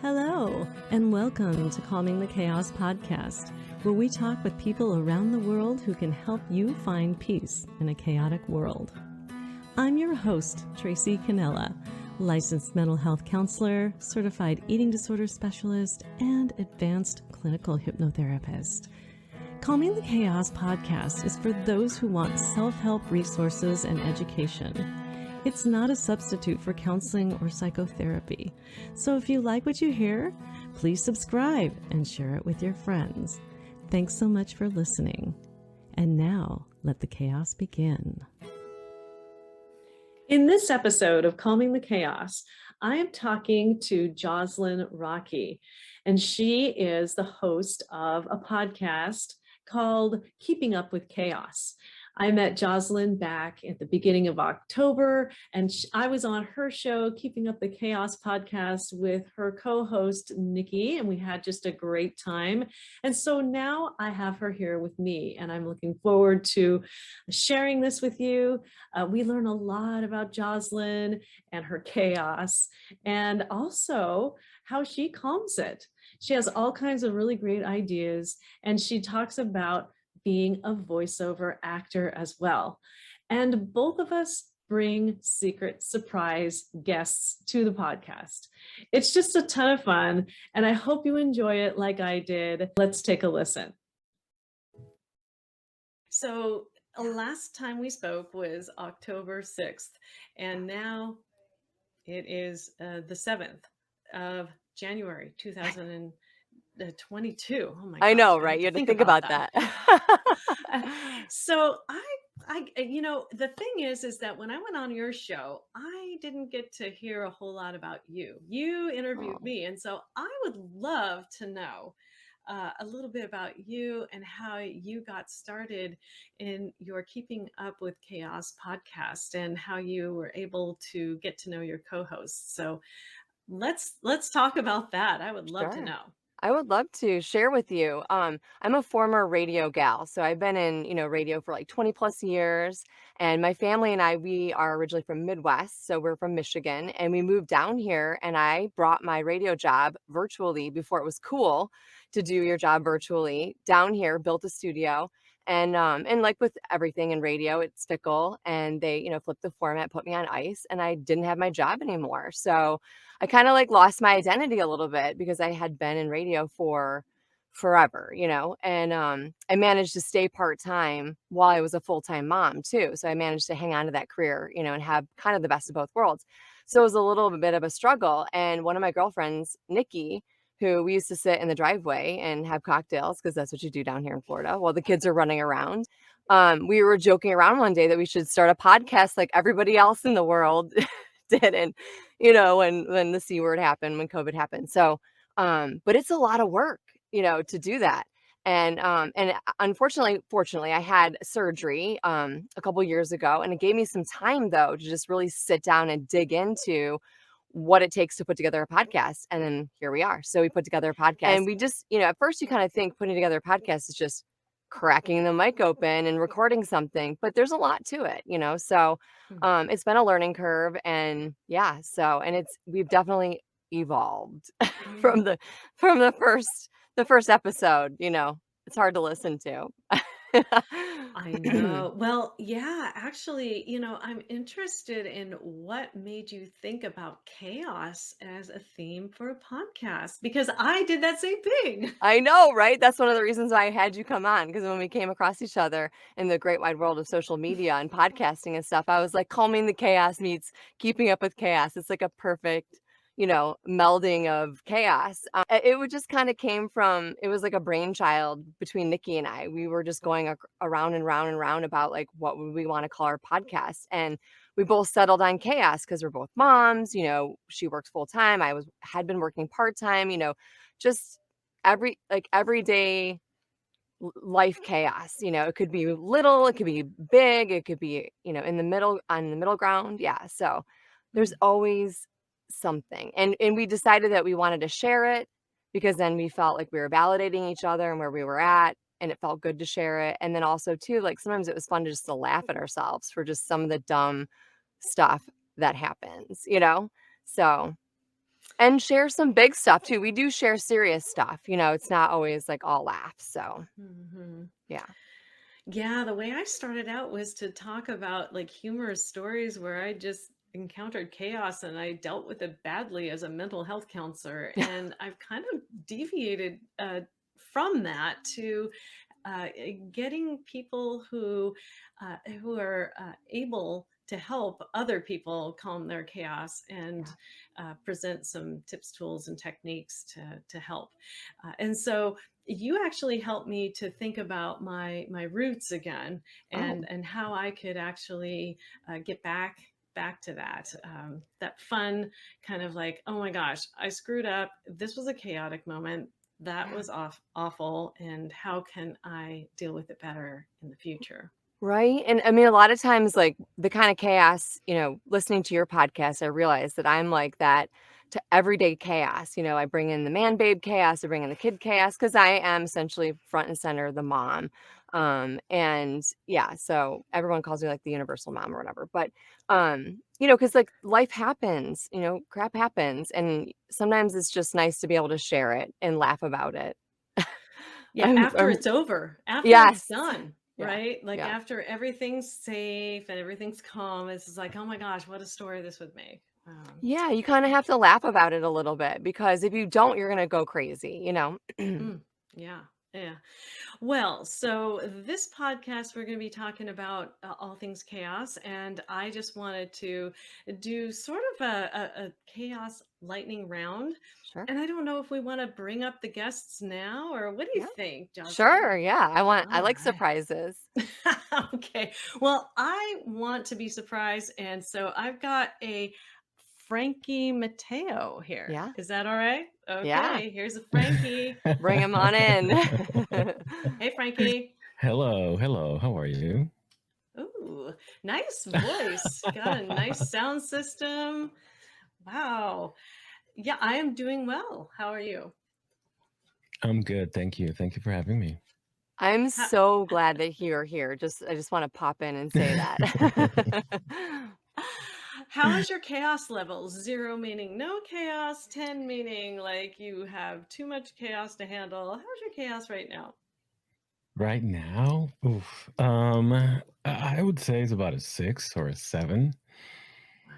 Hello, and welcome to Calming the Chaos podcast, where we talk with people around the world who can help you find peace in a chaotic world. I'm your host, Tracy Canella, licensed mental health counselor, certified eating disorder specialist, and advanced clinical hypnotherapist. Calming the Chaos podcast is for those who want self-help resources and education. It's not a substitute for counseling or psychotherapy. So if you like what you hear, please subscribe and share it with your friends. Thanks so much for listening. And now, let the chaos begin. In this episode of Calming the Chaos, I am talking to Jozlyn Rocky, and she is the host of a podcast called Keeping Up with Chaos. I met Jozlyn back at the beginning of October, and I was on her show, Keeping Up the Chaos podcast, with her co-host, Nikki, and we had just a great time. And so now I have her here with me, and I'm looking forward to sharing this with you. We learn a lot about Jozlyn and her chaos, and also how she calms it. She has all kinds of really great ideas, and she talks about being a voiceover actor as well. And both of us bring secret surprise guests to the podcast. It's just a ton of fun, and I hope you enjoy it like I did. Let's take a listen. So last time we spoke was October 6th, and now it is the 7th of January, 2022. Oh my gosh. I know, right? You had to think about that. So the thing is that when I went on your show, I didn't get to hear a whole lot about you. You interviewed me. And so I would love to know a little bit about you and how you got started in your Keeping Up with Chaos podcast and how you were able to get to know your co-hosts. So let's talk about that. I would love to know. I would love to share with you. I'm a former radio gal, so I've been in, radio for like 20 plus years. And my family and I, we are originally from Midwest, so we're from Michigan, and we moved down here. And I brought my radio job virtually before it was cool to do your job virtually down here. Built a studio, and like with everything in radio, it's fickle. And they, flipped the format, put me on ice, and I didn't have my job anymore. So I kind of like lost my identity a little bit because I had been in radio for forever, and I managed to stay part-time while I was a full-time mom too. So I managed to hang on to that career, and have kind of the best of both worlds. So it was a little bit of a struggle. And one of my girlfriends, Nikki, who we used to sit in the driveway and have cocktails, because that's what you do down here in Florida while the kids are running around. We were joking around one day that we should start a podcast like everybody else in the world did. And when the C word happened, when COVID happened. So, but it's a lot of work, to do that. And fortunately, I had surgery, a couple years ago, and it gave me some time though, to just really sit down and dig into what it takes to put together a podcast. And then here we are. So we put together a podcast, and we just, at first you kind of think putting together a podcast is just cracking the mic open and recording something, but there's a lot to it, so it's been a learning curve. And we've definitely evolved from the first episode. It's hard to listen to. I know. Well, yeah, actually, I'm interested in what made you think about chaos as a theme for a podcast, because I did that same thing. I know, right? That's one of the reasons why I had you come on, because when we came across each other in the great wide world of social media and podcasting and stuff, I was like, calming the chaos meets keeping up with chaos. It's like a perfect, melding of chaos. It would just kind of came from, it was like a brainchild between Nikki and I. We were just going around and round and round about like, what would we want to call our podcast? And we both settled on chaos because we're both moms. She works full time. Had been working part time, just everyday life chaos. It could be little, it could be big, it could be, in the middle, on the middle ground. Yeah. So there's always something. And we decided that we wanted to share it because then we felt like we were validating each other and where we were at, and it felt good to share it. And then also too, like sometimes it was fun to laugh at ourselves for just some of the dumb stuff that happens, so. and share some big stuff too. We do share serious stuff. It's not always like all laughs. So Mhm. yeah. Yeah, the way I started out was to talk about like humorous stories where I just encountered chaos and I dealt with it badly as a mental health counselor. And I've kind of deviated from that to getting people who are able to help other people calm their chaos and Yeah. present some tips, tools, and techniques to help. And so you actually helped me to think about my roots again Oh, and how I could actually get back to that fun kind of like, oh my gosh, I screwed up. This was a chaotic moment. That yeah. was awful. And how can I deal with it better in the future? Right. And I mean, a lot of times, like the kind of chaos, listening to your podcast, I realize that I'm like that to everyday chaos. I bring in the man babe chaos, I bring in the kid chaos because I am essentially front and center, the mom. And yeah, so everyone calls me like the universal mom or whatever. But, because like life happens, crap happens. And sometimes it's just nice to be able to share it and laugh about it. Yeah, after it's over, after it's Yes. done, Yeah. right? Like Yeah. after everything's safe and everything's calm, it's just like, oh my gosh, what a story this would make. Yeah, you kinda have to laugh about it a little bit because if you don't, you're gonna go crazy. Mm, yeah, yeah. Well, so this podcast, we're going to be talking about all things chaos. And I just wanted to do sort of a chaos lightning round. Sure. And I don't know if we want to bring up the guests now, or what do you Yeah. think, Jozlyn? Sure, yeah, I All like right. surprises. Okay. Well, I want to be surprised. And so I've got a Frankie Mateo here. Yeah, Is that all right? yeah, Okay. Here's a Frankie. bring him on in. Hey, Frankie. Hello, hello. How are you? Ooh, nice voice. Got a nice sound system. Wow. Yeah, I am doing well. How are you? I'm good, thank you. Thank you for having me. I'm How, so glad that you're here. I just wanna pop in and say that. how is your chaos level? 0 meaning no chaos, 10 meaning like you have too much chaos to handle. How's your chaos right now? Right now, oof. I would say it's about a 6 or a 7.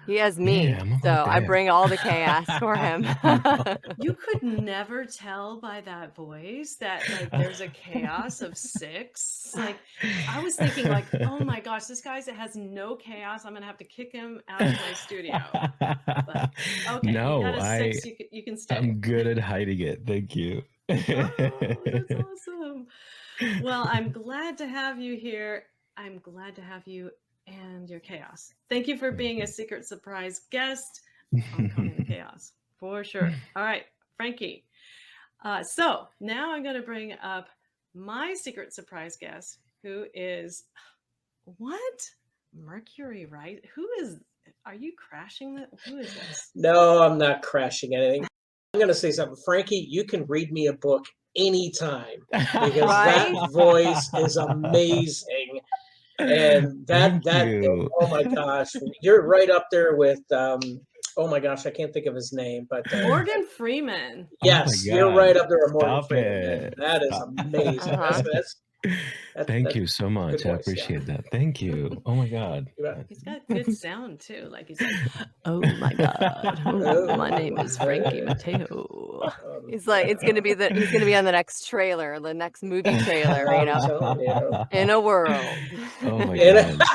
He has Yeah, me, I'm about so I there. bring all the chaos for him. You could never tell by that voice that like there's a chaos of 6. Like I was thinking like, oh my gosh, this guy that has no chaos. I'm gonna have to kick him out of my studio. But okay, you got No, a 6, you can stay. I'm good at hiding it. Thank you. Oh, that's awesome. Well, I'm glad to have you here. I'm glad to have you and your chaos. Thank you for being a secret surprise guest on Calming the Chaos, for sure. All right, Frankie. So now I'm going to bring up my secret surprise guest, who is what? Mercury, right? Are you crashing that? Who is this? No, I'm not crashing anything. I'm going to say something. Frankie, you can read me a book anytime because that Right? voice is amazing. And Thank you. oh my gosh, you're right up there with oh my gosh, I can't think of his name, but Morgan Freeman. Oh my yes, you're God. right up there with Morgan Stop Freeman, man. it. That is Stop. amazing. Uh-huh. Thank That's you so good much. I voice, yeah. appreciate that. Thank you. Oh my God. You bet. He's got good sound too. Like he's like, oh my God. Oh, my name is Frankie Mateo. He's like, he's gonna be on the next trailer, the next movie trailer, I'm telling you. in a world. Oh my And God.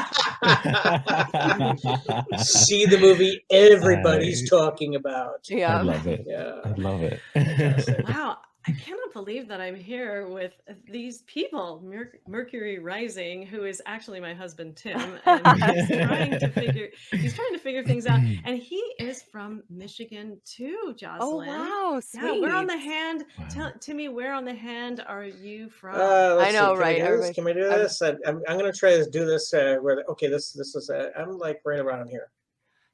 see the movie everybody's I talking about. I Yeah. love it. Yeah, I love it. fantastic. Wow. I cannot believe that I'm here with these people, Mercury Rising, who is actually my husband Tim, and he's trying to figure things out. And he is from Michigan too, Oh, Jocelyn. wow, Yeah, where on sweet. the hand? Wow. Timmy, where on the hand are you from? I Let's see. know, Can we right? do this? Everybody, Can we do ev this? I'm going to try to do this. Okay, this is. I'm like right around here.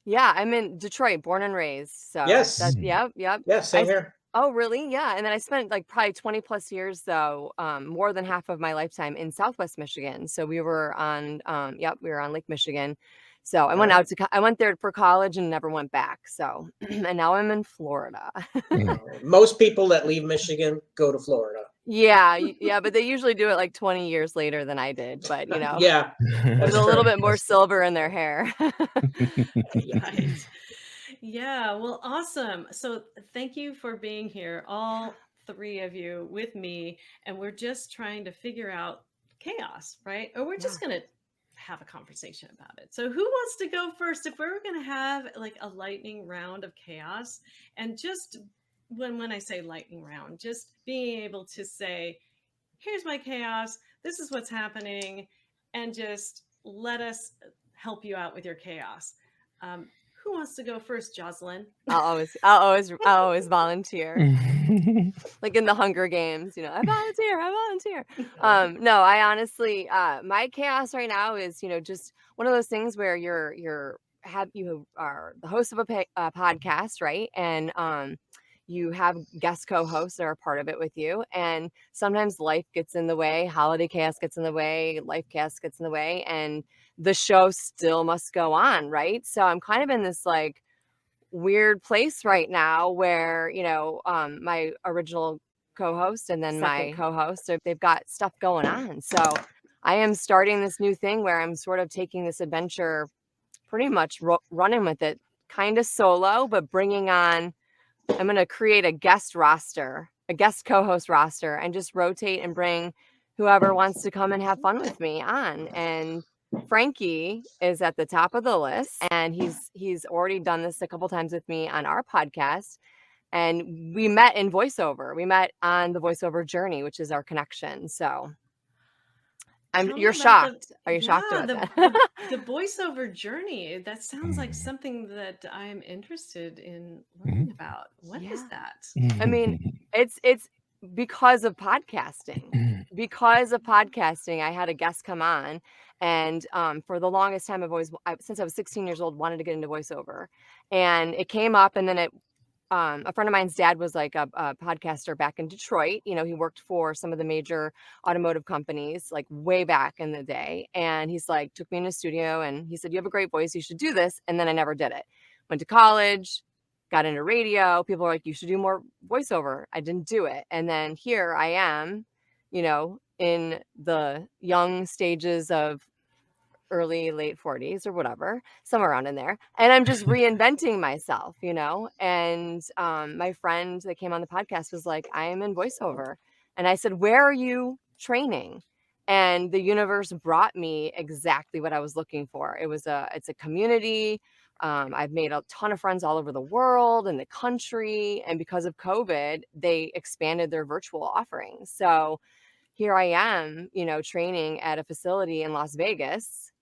yeah, I'm in Detroit, born and raised. So Yes. that's Mm. yep, yep. Yeah. I Same s- here. oh, really? Yeah. And then I spent like probably 20 plus years though, more than half of my lifetime in Southwest Michigan. So we were on Lake Michigan. So I went I went there for college and never went back. So, and now I'm in Florida. Most people that leave Michigan go to Florida. Yeah, but they usually do it like 20 years later than I did, but Yeah, with that's a little true. bit more silver in their hair. Right. Yeah, well, awesome. So thank you for being here, all three of you with me. And we're just trying to figure out chaos, right? Or we're Yeah. just going to have a conversation about it. So who wants to go first? If we're going to have like a lightning round of chaos, and just when I say lightning round, just being able to say, here's my chaos, this is what's happening, and just let us help you out with your chaos. Who wants to go first, Jozlyn? I'll always volunteer. Like in the Hunger Games, I volunteer. No, I honestly, my chaos right now is, just one of those things where you are the host of a podcast, right? And you have guest co-hosts that are part of it with you, and sometimes life gets in the way, holiday chaos gets in the way, life chaos gets in the way, and the show still must go on, right? So I'm kind of in this like weird place right now where my original co-host and then my co-host, they've got stuff going on. So I am starting this new thing where I'm sort of taking this adventure, pretty much running with it, kind of solo, but bringing on, I'm going to create a guest co-host roster, and just rotate and bring whoever wants to come and have fun with me on. And Frankie is at the top of the list, and he's already done this a couple times with me on our podcast. And we met in voiceover. We met on the voiceover journey, which is our connection. So you're shocked. Are you shocked about that? The voiceover journey, that sounds like something that I'm interested in learning about. What is that? I mean, it's because of podcasting. Because of podcasting, I had a guest come on, and for the longest time, since I was 16 years old, wanted to get into voiceover, and it came up, and then a friend of mine's dad was like a podcaster back in Detroit. He worked for some of the major automotive companies, like way back in the day. And he's like, took me in a studio and he said, you have a great voice, you should do this. And then I never did it. Went to college, got into radio. People are like, you should do more voiceover. I didn't do it. And then here I am, in the young stages of early, late 40s or whatever, somewhere around in there. And I'm just reinventing myself, and my friend that came on the podcast was like, I am in voiceover. And I said, where are you training? And the universe brought me exactly what I was looking for. It's a community. I've made a ton of friends all over the world and the country. And because of COVID, they expanded their virtual offerings. So here I am, training at a facility in Las Vegas,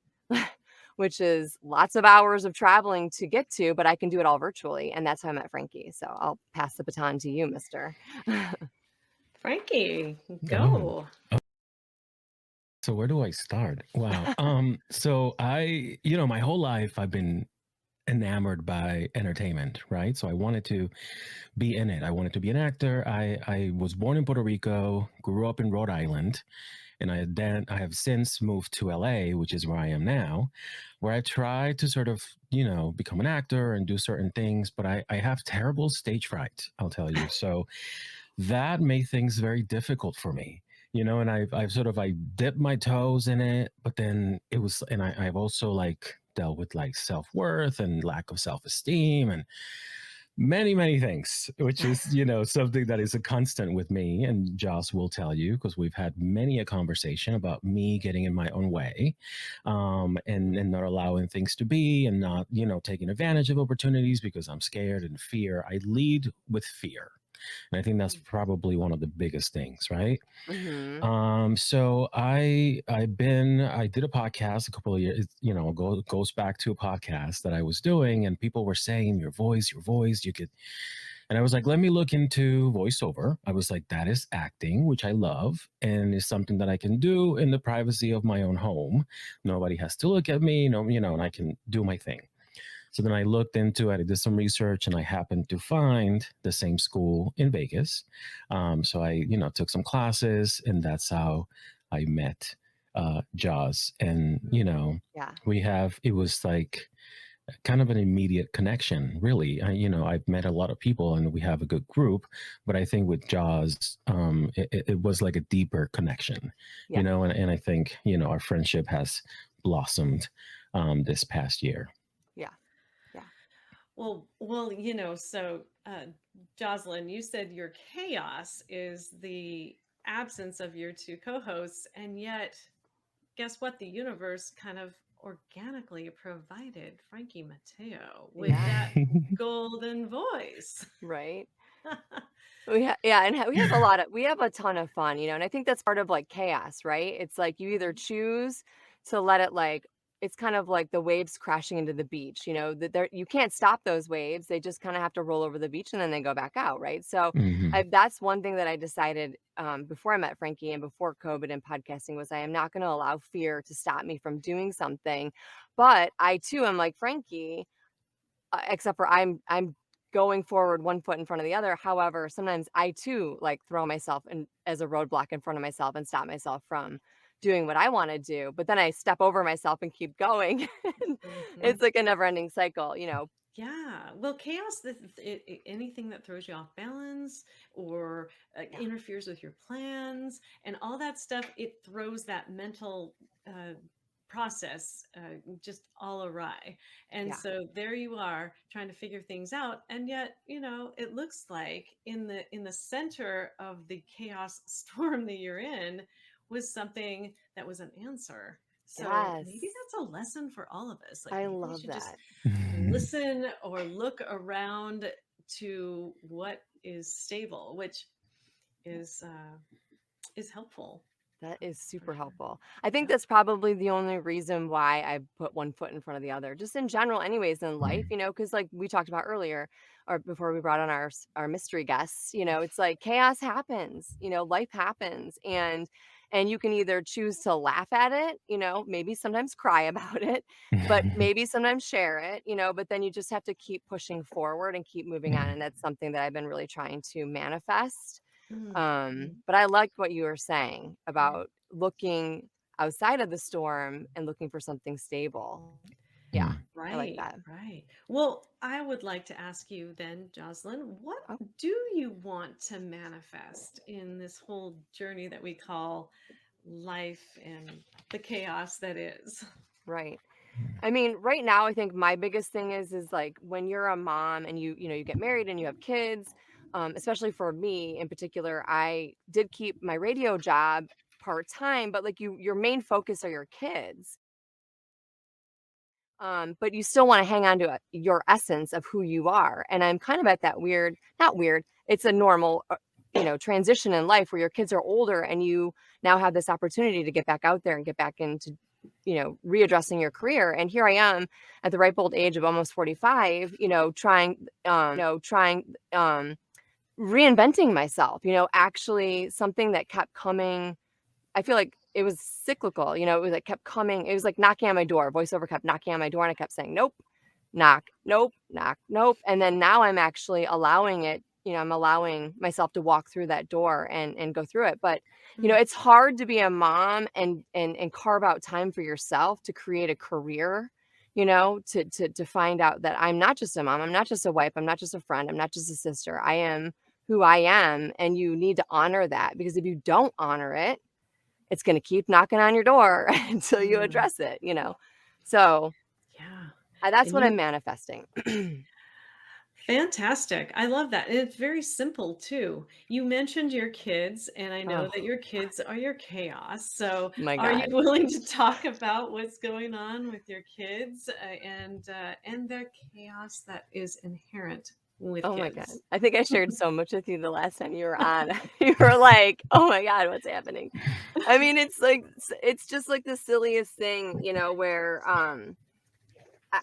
which is lots of hours of traveling to get to, but I can do it all virtually. And that's how I met Frankie. So I'll pass the baton to you, mister. Frankie, go. So where do I start? Wow. So my whole life I've been enamored by entertainment, right? So I wanted to be in it. I wanted to be an actor. I was born in Puerto Rico, grew up in Rhode Island, and I have since moved to LA, which is where I am now, where I try to sort of, become an actor and do certain things, but I have terrible stage fright, I'll tell you. So that made things very difficult for me. And I dipped my toes in it, but then I've also like dealt with like self-worth and lack of self-esteem and many, many things, which is, something that is a constant with me. And Joss will tell you, because we've had many a conversation about me getting in my own way, and not allowing things to be, and not, taking advantage of opportunities because I'm scared and fear. I lead with fear. And I think that's probably one of the biggest things, right? Mm-hmm. So I did a podcast a couple of years, goes back to a podcast that I was doing, and people were saying, your voice, you could, and I was like, let me look into voiceover. I was like, that is acting, which I love, and is something that I can do in the privacy of my own home. Nobody has to look at me, and I can do my thing. So then I looked into it, I did some research, and I happened to find the same school in Vegas. So I, took some classes, and that's how I met Jaws, and Yeah. it was like kind of an immediate connection, really. I've met a lot of people and we have a good group, but I think with Jaws, it was like a deeper connection, Yeah. and I think, our friendship has blossomed this past year. Yeah. Yeah. Well, so Jozlyn, you said your chaos is the absence of your two co-hosts, and yet, guess what? The universe kind of organically provided Frankie Mateo with Yeah. that golden voice. Right. Yeah, and we have a ton of fun, and I think that's part of like chaos, right? It's like you either choose to let it like it's kind of like the waves crashing into the beach, that you can't stop those waves. They just kind of have to roll over the beach and then they go back out, right? So Mhm. that's one thing that I decided before I met Frankie and before COVID and podcasting was I am not going to allow fear to stop me from doing something. But I too am like Frankie, except for I'm going forward one foot in front of the other. However, sometimes I too like throw myself in as a roadblock in front of myself and stop myself from doing what I want to do. But then I step over myself and keep going. Mhm. It's like a never-ending cycle, Yeah, well, chaos, anything that throws you off balance or Yeah. interferes with your plans and all that stuff, it throws that mental process just all awry. And Yeah. so there you are trying to figure things out, and yet, it looks like in the center of the chaos storm that you're in was something that was an answer. So maybe Yes. that's a lesson for all of us. Like I maybe we love should just that. listen or look around to what is stable, which is helpful That is for super sure. helpful. I think Yeah. that's probably the only reason why I put one foot in front of the other, just in general, anyways, in life, because like we talked about earlier, or before we brought on our mystery guests, it's like chaos happens, life happens, and you can either choose to laugh at it, maybe sometimes cry about it, but maybe sometimes share it, but then you just have to keep pushing forward and keep moving on, and that's something that I've been really trying to manifest. Mhm. But I like what you were saying about looking outside of the storm and looking for something stable. Yeah, I like Right, that. right. Well, I would like to ask you then, Jocelyn, what Oh, do you want to manifest in this whole journey that we call life and the chaos that is? right. I mean, right now, I think my biggest thing is like when you're a mom and you get married and you have kids, especially for me in particular, I did keep my radio job part time, but like your main focus are your kids. But you still want to hang on to your essence of who you are. And I'm kind of at that not weird, it's a normal, transition in life where your kids are older and you now have this opportunity to get back out there and get back into, readdressing your career. And here I am at the ripe old age of almost 45, reinventing myself, actually something that kept coming. I feel like it was cyclical, it was like kept coming. It was like knocking on my door. Voiceover kept knocking on my door and I kept saying, nope, knock, nope, knock, nope. And then now I'm actually allowing it, I'm allowing myself to walk through that door and go through it. But, Mm. it's hard to be a mom and carve out time for yourself to create a career, to find out that I'm not just a mom, I'm not just a wife, I'm not just a friend, I'm not just a sister. I am who I am. And you need to honor that because if you don't honor it, it's going to keep knocking on your door until you Mm. address it, So Yeah. that's And what I'm you manifesting. Fantastic. I love that. And it's very simple too. You mentioned your kids, and I know that Oh your kids are your chaos. So, my are you God. willing to talk about what's going on with your kids and the chaos that is inherent with Oh my God. kids? I think I shared so much with you the last time you were on. You were like, oh my God, what's happening? I mean, it's like, it's just like the silliest thing, where,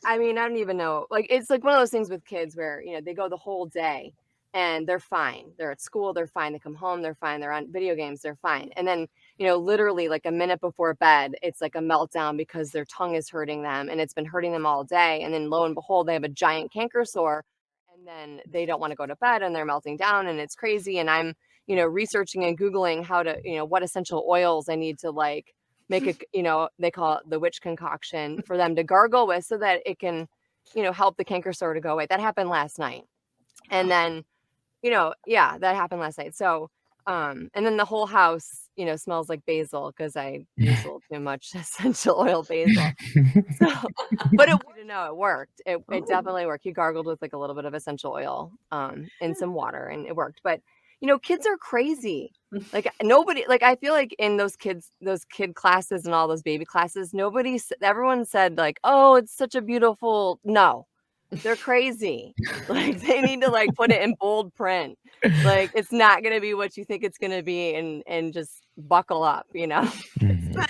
I mean, I don't even know. Like, it's like one of those things with kids where, they go the whole day and they're fine. They're at school, they're fine. They come home, they're fine. They're on video games, they're fine. And then, literally like a minute before bed, it's like a meltdown because their tongue is hurting them and it's been hurting them all day. And then lo and behold, they have a giant canker sore and then they don't want to go to bed and they're melting down and it's crazy. And I'm, researching and Googling how to, what essential oils I need to like make a, they call it the witch concoction for them to gargle with so that it can, help the canker sore to go away. That happened last night. And then, yeah, that happened last night. So, and then the whole house, smells like basil because I used a little too much essential oil basil. So, but it worked. It Oh. definitely worked. He gargled with like a little bit of essential oil, and some water, and it worked. But kids are crazy. Like nobody, like I feel like in those kid classes and all those baby classes, everyone said like, oh, it's such a beautiful. No, they're crazy. Like they need to like put it in bold print. Like it's not gonna be what you think it's gonna be, and just buckle up, Mhm.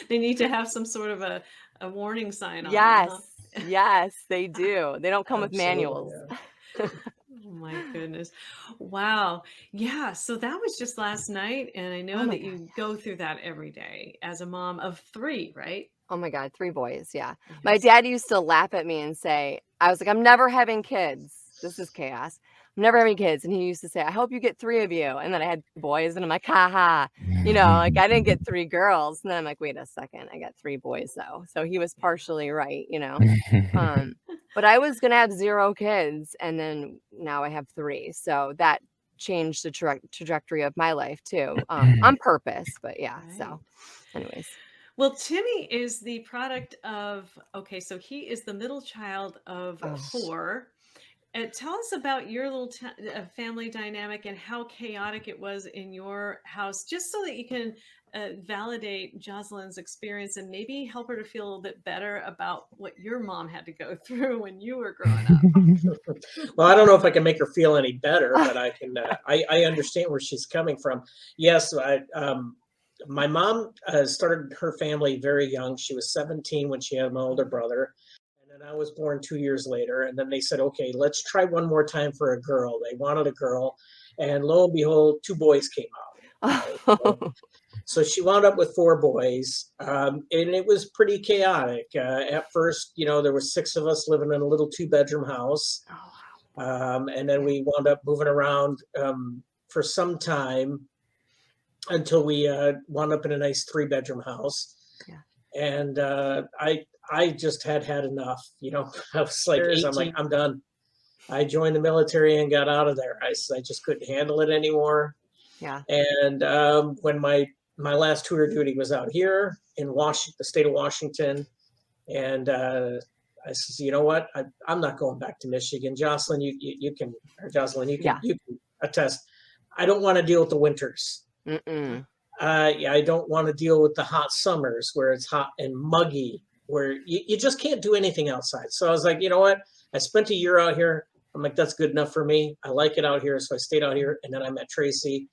They need to have some sort of a warning sign on them, Yes, huh? yes, they do. They don't come with manuals. Absolutely, Oh my goodness. Wow. Yeah. So that was just last night. And I know Oh my that you go through that every day as a mom of 3, right? Oh my God, 3 boys, yeah. My Yes. dad used to laugh at me and say, I was like, "I'm never having kids. This is chaos. I'm never having kids." And he used to say, "I hope you get 3 of you." And then I had boys and I'm like, "Ha ha." Like I didn't get 3 girls. And then I'm like, "Wait a second, I got 3 boys though." So he was partially right. Um, but I was gonna have 0 kids, and then now I have 3. So that changed the trajectory of my life too, on purpose. But yeah, Right. so anyways. Well, Timmy is the product of, okay, so he is the middle child of Oh. 4. Tell us about your little family dynamic and how chaotic it was in your house, just so that you can validate Jozlyn's experience and maybe help her to feel a little bit better about what your mom had to go through when you were growing up. Well, I don't know if I can make her feel any better, but I can. I understand where she's coming from. Yes, my mom started her family very young. She was 17 when she had my older brother, and then I was born 2 years later. And then they said, "Okay, let's try one more time for a girl." They wanted a girl, and lo and behold, 2 boys came out. So she wound up with 4 boys, and it was pretty chaotic. At first, there were 6 of us living in a little 2-bedroom house. Oh, And then we wound up moving around for some time until we wound up in a nice 3-bedroom house. Yeah. And I just had enough. I was like, I'm like, I'm done. I joined the military and got out of there. I just couldn't handle it anymore. Yeah. And when my last tour duty was out here in the state of Washington, and I says, you know what? I'm not going back to Michigan. Jozlyn, you can, or Jozlyn, you can attest. I don't want to deal with the winters. Mm-mm. I don't want to deal with the hot summers where it's hot and muggy, where you just can't do anything outside. So I was like, you know what? I spent a year out here. I'm like, that's good enough for me. I like it out here. So I stayed out here, and then I met Tracy,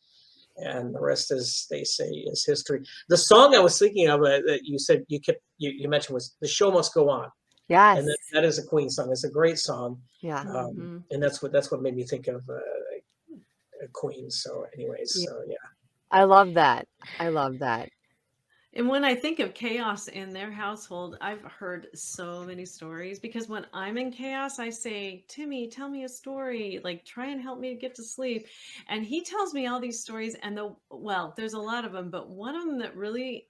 and the rest, as they say, is history. The song I was thinking of that you said you mentioned was "The Show Must Go On." Yes. And that is a Queen song. It's a great song. Yeah. And that's what made me think of Queen. So anyways, Yeah. so yeah. I love that. I love that. And when I think of chaos in their household, I've heard so many stories, because when I'm in chaos, I say, Timmy, tell me a story, like try and help me get to sleep. And he tells me all these stories, and there's a lot of them, but one of them that really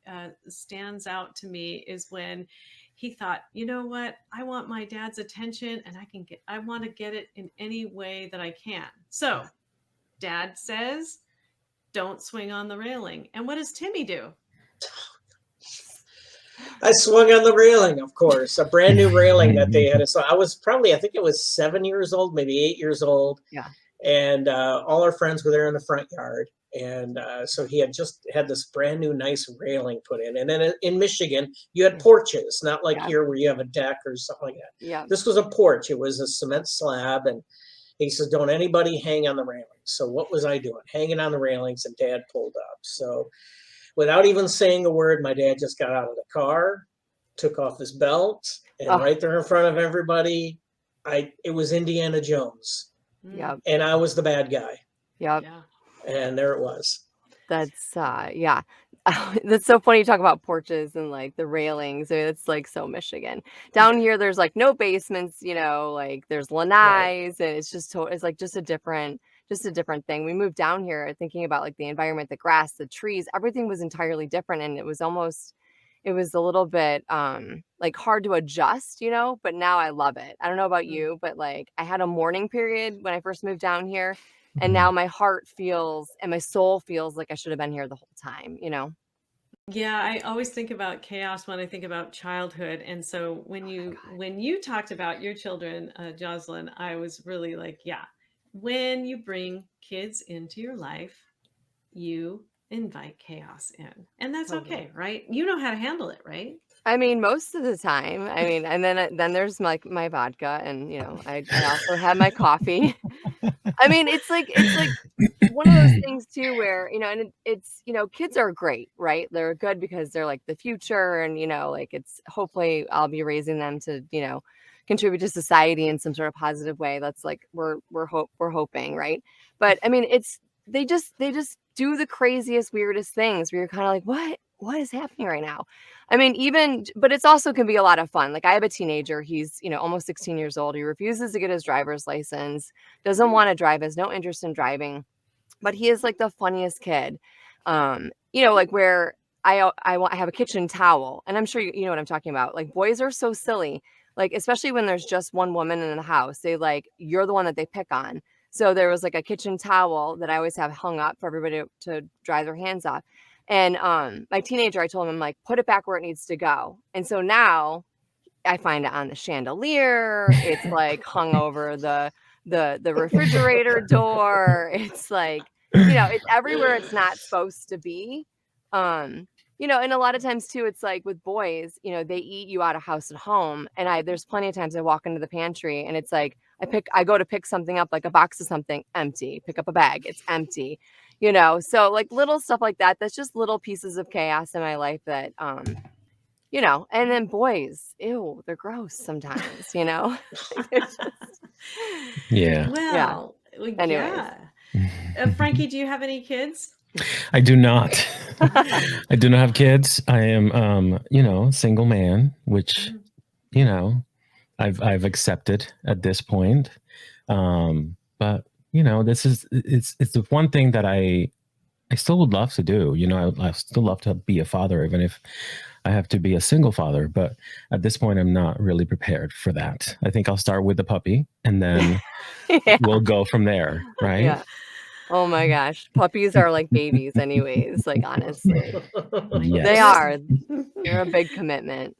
stands out to me is when he thought, you know what, I want my dad's attention, and I want to get it in any way that I can. So dad says, don't swing on the railing. And what does Timmy do? I swung on the railing, of course, a brand new railing that they had. So I think it was 7 years old, maybe 8 years old. Yeah. And all our friends were there in the front yard. And so he had just had this brand new nice railing put in. And then in Michigan, you had porches, not like here where you have a deck or something like that. Yeah. This was a porch. It was a cement slab. And he says, don't anybody hang on the railings. So what was I doing? Hanging on the railings, and Dad pulled up. So without even saying a word, my dad just got out of the car, took off his belt, and right there in front of everybody, it was Indiana Jones. Yep. And I was the bad guy. Yep. Yeah. And there it was. That's yeah. That's so funny you talk about porches and like the railings. It's like so Michigan. Down here there's like no basements, like there's lanais, and it's like just a different thing. We moved down here thinking about like the environment, the grass, the trees, everything was entirely different, and it was almost it was a little bit like hard to adjust, you know, but now I love it. I don't know about you, but like I had a mourning period when I first moved down here, and now my heart feels and my soul feels like I should have been here the whole time, you know. Yeah, I always think about chaos when I think about childhood. And so when you talked about your children, Jozlyn, I was really like, yeah, when you bring kids into your life, you invite chaos in. And that's Totally. okay, right? You know how to handle it, right? I mean, most of the time. I mean, and then there's like my vodka, and you know, I also have my coffee. I mean, it's like one of those things too where, you know, and it's, you know, kids are great, right? They're good because they're like the future, and you know, like it's hopefully I'll be raising them to, you know, contribute to society in some sort of positive way. That's like we're hoping, right? But I mean, it's they just do the craziest, weirdest things where you're kind of like, what is happening right now? I mean, even, but it's also can be a lot of fun. Like I have a teenager, he's, you know, almost 16 years old. He refuses to get his driver's license, doesn't want to drive, has no interest in driving, but he is like the funniest kid. You know, like where I have a kitchen towel, and I'm sure you know what I'm talking about. Like boys are so silly, like especially when there's just one woman in the house, they like you're the one that they pick on. So there was like a kitchen towel that I always have hung up for everybody to dry their hands off. And my teenager, I told him, I'm like, put it back where it needs to go. And so now I find it on the chandelier. It's like hung over the refrigerator door. It's like, you know, it's everywhere it's not supposed to be. You know, and a lot of times too, it's like with boys, you know, they eat you out of house and home. And there's plenty of times I walk into the pantry and it's like I go to pick something up, like a box of something, empty, pick up a bag, it's empty, you know. So like little stuff like that, that's just little pieces of chaos in my life that you know, and then boys, ew, they're gross sometimes, you know. Yeah. Well, Anyways. yeah. Frankie, do you have any kids? I do not. I do not have kids. I am, you know, single man, which, you know, I've accepted at this point. But you know, it's the one thing that I still would love to do. You know, I still love to be a father, even if I have to be a single father. But at this point, I'm not really prepared for that. I think I'll start with the puppy, and then Yeah. we'll go from there, right? Yeah. Oh my gosh. Puppies are like babies anyways, like honestly. Yes. They are. They're a big commitment.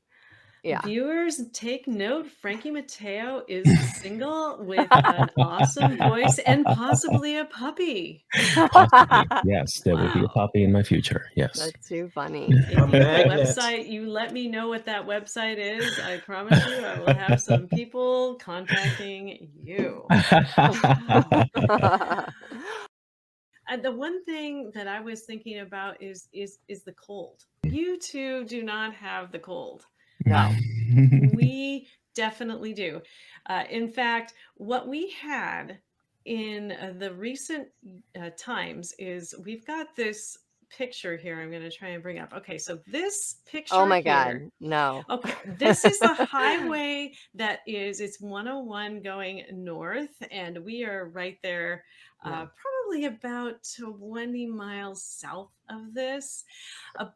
Yeah. Viewers, take note. Frankie Mateo is single with an awesome voice and possibly a puppy. Possibly. Yes, there will be a Wow. puppy in my future. Yes. That's too funny. If you have a magnet. website, you let me know what that website is. I promise you, I will have some people contacting you. The one thing that I was thinking about is the cold. You two do not have the cold. No. We definitely do. In fact, what we had in the recent times is we've got this picture here. I'm going to try and bring up. Okay, so this picture. Oh my here, God. No. Okay, this is the highway that is, it's 101 going north, and we are right there, probably about 20 miles south of this.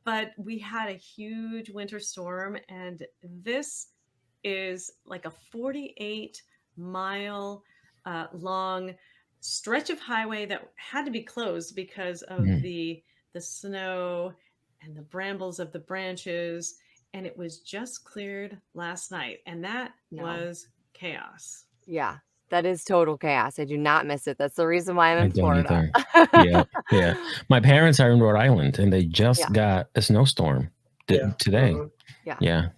But we had a huge winter storm, and this is like a 48-mile long stretch of highway that had to be closed because of the snow and the brambles of the branches, and it was just cleared last night, and that was chaos. Yeah, that is total chaos. I do not miss it. That's the reason why I'm in Florida. Yeah, yeah. My parents are in Rhode Island, and they just got a snowstorm today. Yeah.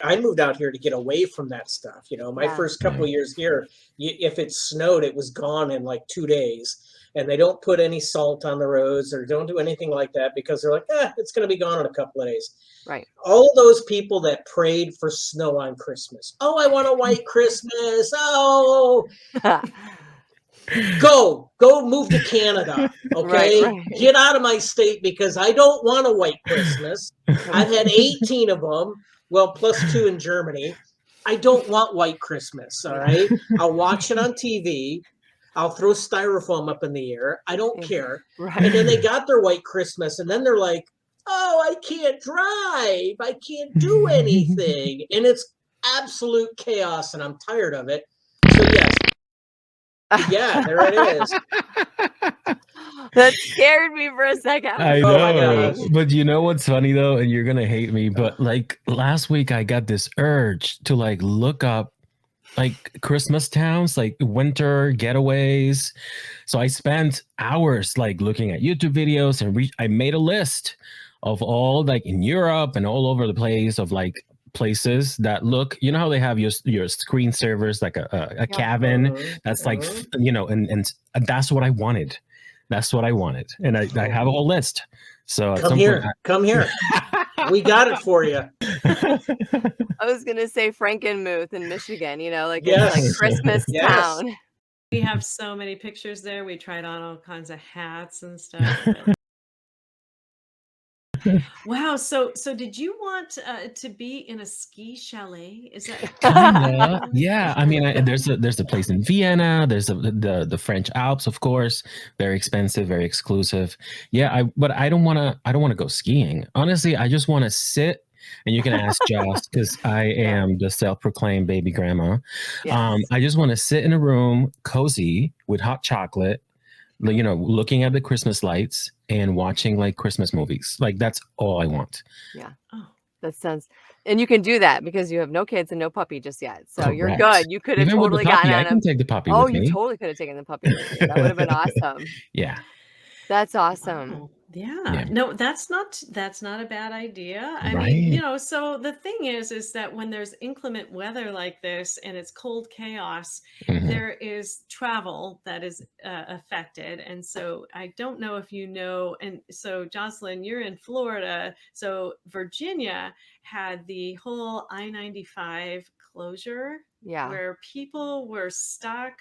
I moved out here to get away from that stuff. You know, my first couple of years here, if it snowed, it was gone in like 2 days. And they don't put any salt on the roads or don't do anything like that because they're like, it's going to be gone in a couple of days. Right. All those people that prayed for snow on Christmas. Oh, I want a white Christmas. Oh, go move to Canada. Okay. Right. Get out of my state because I don't want a white Christmas. I've had 18 of them. Well, plus 2 in Germany. I don't want white Christmas. All right. I'll watch it on TV. I'll throw styrofoam up in the air. I don't care. Right. And then they got their white Christmas. And then they're like, oh, I can't drive. I can't do anything. And it's absolute chaos and I'm tired of it. So yes, yeah, there it is. That scared me for a second. I I was Oh my know, gosh. but you know what's funny though, and you're gonna hate me, but like last week I got this urge to like look up like Christmas towns, like winter getaways. So I spent hours like looking at YouTube videos and I made a list of all like in Europe and all over the place of like places that look, you know how they have your screensavers like a Yeah. cabin Mhm, that's like mhm. you know, and that's what I wanted. That's what I wanted, and I have a whole list. So at Come some point, here. Come here. We got it for you. I was gonna say Frankenmuth in Michigan, you know, like it's like Yes. Christmas Yes. town. We have so many pictures there. We tried on all kinds of hats and stuff. But wow. So did you want to be in a ski chalet? Is that Kinda, yeah. I mean, there's a place in Vienna. There's the French Alps, of course. Very expensive, very exclusive. Yeah, but I don't want to go skiing. Honestly, I just want to sit. And you can ask Joss because I Yeah. am the self-proclaimed baby grandma. Yes. I just want to sit in a room, cozy, with hot chocolate, you know, looking at the Christmas lights and watching like Christmas movies. Like that's all I want. Yeah. oh, That sounds and you can do that because you have no kids and no puppy just yet. So you're Correct. good. You could have Even with the totally gotten puppy, I on a can take the puppy Oh, with you me. totally could have taken the puppy with you. That would have been awesome. Yeah. That's awesome. wow. Yeah. Yeah. No, that's not a bad idea. I mean, Right. so the thing is that when there's inclement weather like this and it's cold chaos, Mhm. there is travel that is affected. And so I don't know if you know, and so Jozlyn, you're in Florida. So Virginia had the whole I-95 closure Yeah. where people were stuck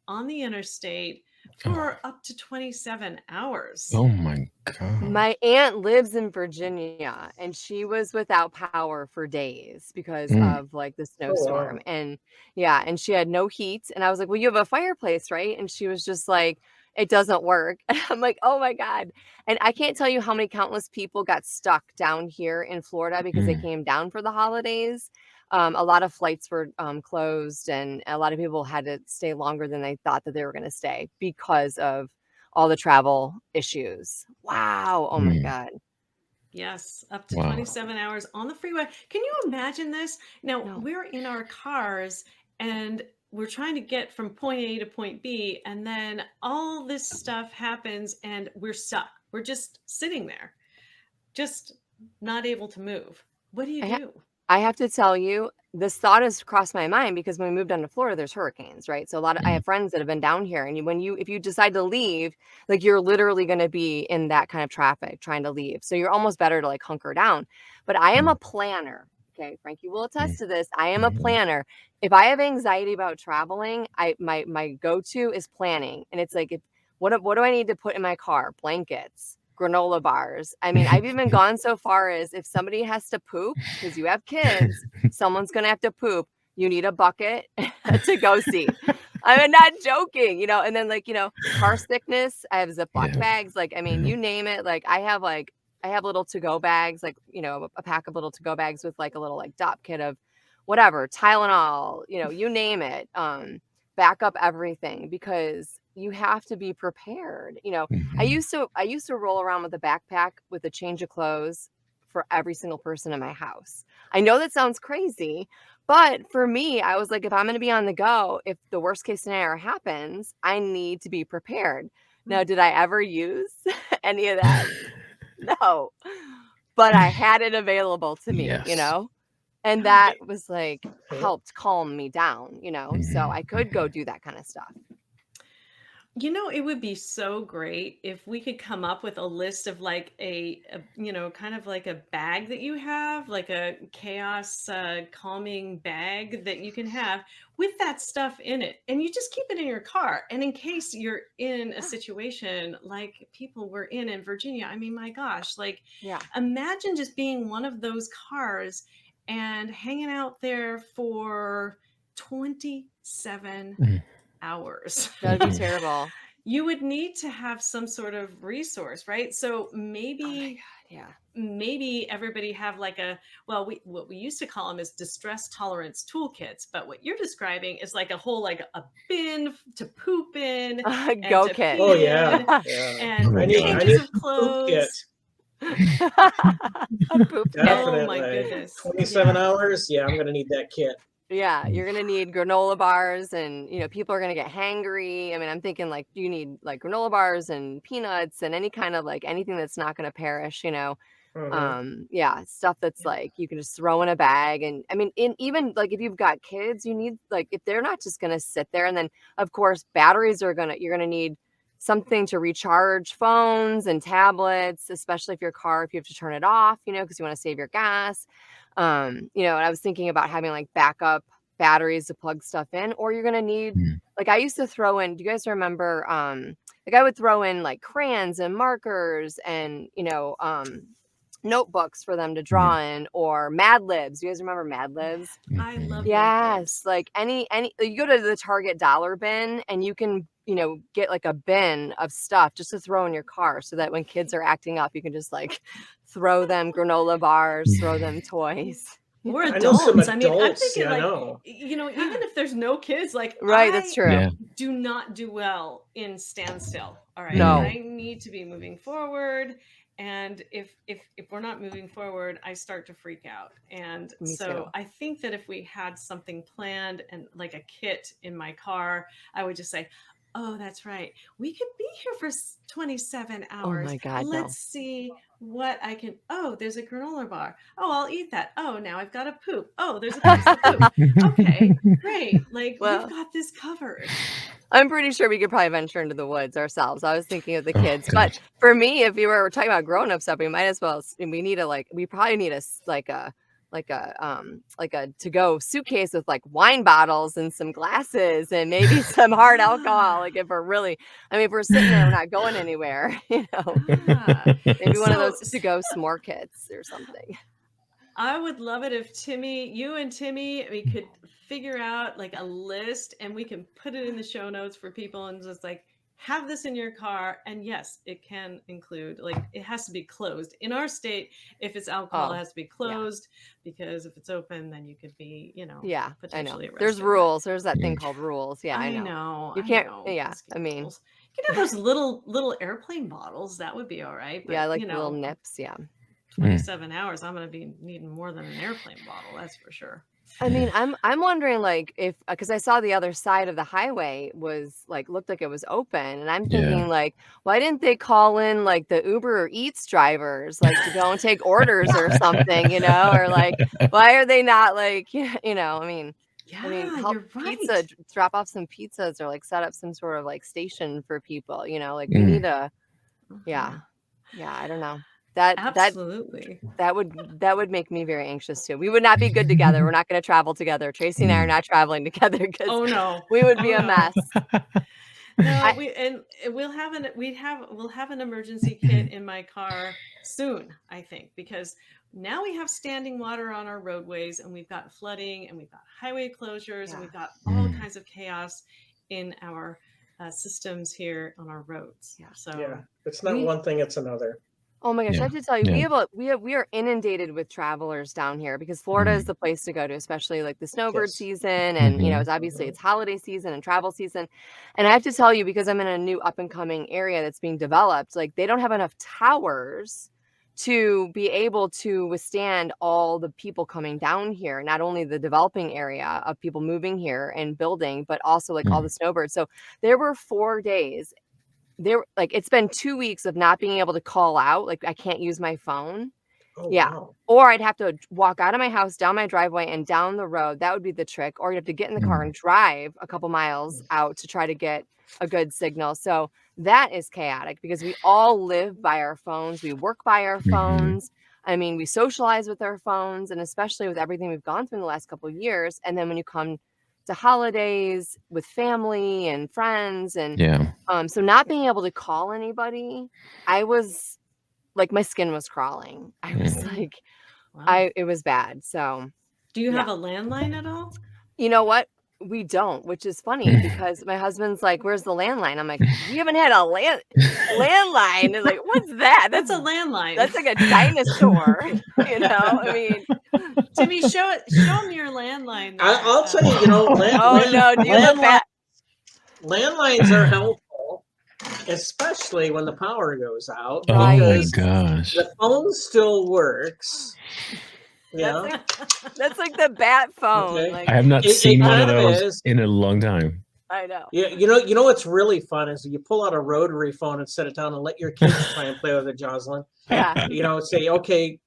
on the interstate Oh. for up to 27 hours. Oh my God. My aunt lives in Virginia and she was without power for days because Mm. of like the Oh, snowstorm. wow. And yeah, and she had no heat. And I was like, well, you have a fireplace, right? And she was just like, it doesn't work. And I'm like, oh my God. And I can't tell you how many countless people got stuck down here in Florida because they Mm. came down for the holidays. A lot of flights were closed and a lot of people had to stay longer than they thought that they were going to stay because of all the travel issues. Wow. Oh my Mm. God. Yes, up to Wow. 27 hours on the freeway. Can you imagine this? Now, No. we're in our cars and we're trying to get from point A to point B, and then all this stuff happens and we're stuck. We're just sitting there, just not able to move. What do you I ha do? I have to tell you, this thought has crossed my mind because when we moved down to Florida, there's hurricanes, right? So I Mm. have friends that have been down here, and if you decide to leave, like you're literally going to be in that kind of traffic trying to leave. So you're almost better to like hunker down. But I am a Mm. planner. Okay, Frankie will Mm. attest to this. I am a Mhm. planner. If I have anxiety about traveling, my go-to is planning. And it's like what do I need to put in my car? Blankets, granola bars. I mean, I've even gone so far as if somebody has to poop because you have kids, someone's going to have to poop. You need a bucket to go see. I'm not joking, and then car sickness. I have Ziploc Yeah. bags. Like, I mean, Mhm. you name it. Like I have little to-go bags, like, a pack of little to-go bags with like a little like dop kit of whatever, Tylenol, you name it. Back up everything because you have to be prepared. I Mhm. used to roll around with a backpack with a change of clothes for every single person in my house. I know that sounds crazy, but for me, I was like, if I'm going to be on the go, if the worst case scenario happens, I need to be prepared. Now, did I ever use any of that? No, but I had it available to me, Yes. and that was like helped calm me down, so Mhm. I could go do that kind of stuff. It would be so great if we could come up with a list of like kind of like a bag that you have, like a chaos calming bag that you can have with that stuff in it. And you just keep it in your car. And in case you're in a situation like people were in Virginia, I mean, my gosh, like Yeah. imagine just being one of those cars and hanging out there for 27 Mm. hours. That would be Mhm. terrible. You would need to have some sort of resource, right? So Oh my maybe God. Yeah. maybe everybody have like what we used to call them is distress tolerance toolkits, but what you're describing is like a whole, like a bin to poop in and Go to kit. Oh pee yeah, in yeah. and Oh, I God. changes need of a poop kit. clothes. A poop kit. Oh my Definitely. goodness. 27 Yeah. hours. Yeah, I'm gonna need that kit. Yeah, you're gonna need granola bars, and people are gonna get hangry. I mean, I'm thinking like you need like granola bars and peanuts and any kind of like anything that's not gonna perish. Mhm. Stuff that's like you can just throw in a bag. And I mean, even like if you've got kids, you need, like, if they're not just gonna sit there. And then of course batteries you're gonna need something to recharge phones and tablets, especially if your car, if you have to turn it off, because you want to save your gas. And I was thinking about having like backup batteries to plug stuff in, or you're gonna need, Mm. like, I used to throw in, do you guys remember, like I would throw in like crayons and markers and notebooks for them to draw in, or Mad Libs. Do you guys remember Mad Libs? I love Mhm. Mad Yes, Libs. like any you go to the Target dollar bin and you can, get like a bin of stuff just to throw in your car, so that when kids are acting up, you can just like throw them granola bars, throw them toys. Or I know some adults. I mean, I'm adults. thinking Yeah, I like, know. even if there's no kids, like Right, that's I true. Yeah. do not do well in standstill. All right. No. I need to be moving forward. And if we're not moving forward, I start to freak out. And Me so too. I think that if we had something planned and like a kit in my car, I would just say, oh, that's right. We could be here for 27 Oh hours. my God, no. Let's see what I can. Oh, there's a granola bar. Oh, I'll eat that. Oh, now I've got to poop. Oh, there's a place to poop. Okay, great. Like we've Well, got this covered. I'm pretty sure we could probably venture into the woods ourselves. I was thinking of the Oh, kids, but God. for me, if you were talking about grown-up stuff, we might as well. We probably need like a to-go suitcase with like wine bottles and some glasses and maybe some hard alcohol. Like if we're sitting there, we're not going anywhere. Ah. Maybe one of So those to-go s'more kits or something. I would love it if you and Timmy, we could figure out like a list and we can put it in the show notes for people and just like have this in your car. And yes, it can include, like, it has to be closed. In our state, if it's alcohol, it Oh, has to be yeah. closed, because if it's open, then you could be, Yeah, I know. potentially arrested. There's But rules. There's that thing called rules. Yeah, I I know. know, You I can't. know. Yeah, pesky I mean, rules. You can have those little airplane bottles. That would be all right. yeah, I But like the little nips. Yeah. 27 hours, I'm going to be needing more than an airplane bottle. That's for sure. I mean, I'm wondering, like, if because I saw the other side of the highway was like looked like it was open, and I'm Yeah. thinking like, why didn't they call in like the Uber or Eats drivers, like, to go and take orders or something, or like, why are they not like, I mean, Yeah, help you're pizza, right. drop off some pizzas, or like set up some sort of like station for people, like we need a, yeah, I don't know. That Absolutely. would make me very anxious too. We would not be good together. We're not going to travel together. Tracy and I are not traveling together because Oh no. we would be Oh, a no. mess. No, we'll have an emergency kit in my car soon, I think, because now we have standing water on our roadways, and we've got flooding, and we've got highway closures, and Yeah. we've got all kinds of chaos in our systems here on our roads. Yeah. So Yeah, it's not We- one thing; it's another. Oh my gosh, I Yeah. have to tell you, Yeah. we are inundated with travelers down here because Florida is the place to go to, especially like the snowbird Yes. season, and it's obviously it's holiday season and travel season. And I have to tell you, because I'm in a new up and coming area that's being developed, like they don't have enough towers to be able to withstand all the people coming down here, not only the developing area of people moving here and building, but also like all the snowbirds. So there were 4 days like it's been 2 weeks of not being able to call out. Like I can't use my phone. Oh Yeah. wow. Or I'd have to walk out of my house, down my driveway, and down the road. That would be the trick. Or you have to get in the car and drive a couple miles out to try to get a good signal. So that is chaotic because we all live by our phones. We work by our phones. I mean, we socialize with our phones, and especially with everything we've gone through in the last couple of years. And then when you come to holidays with family and friends, and Yeah. so not being able to call anybody, I was like, my skin was crawling. I was like, wow. it was bad. So Do you yeah. have a landline at all? You know what? We don't, which is funny because my husband's like, "Where's the landline?" I'm like, "We haven't had a landline." They're like, "What's that?" That's a landline. That's like a dinosaur, you know? I mean, Timmy, show me your landline. I'll tell you, oh no, do you have that? Landlines are helpful, especially when the power goes out. Oh my because gosh. the phone still works. Yeah. That's like the bat phone. Okay. Like, I have not It seen one of kind of those is. in a long time. I know. Yeah, you know what's really fun is you pull out a rotary phone and set it down and let your kids try and play with it, Jozlyn. Yeah. Say, okay,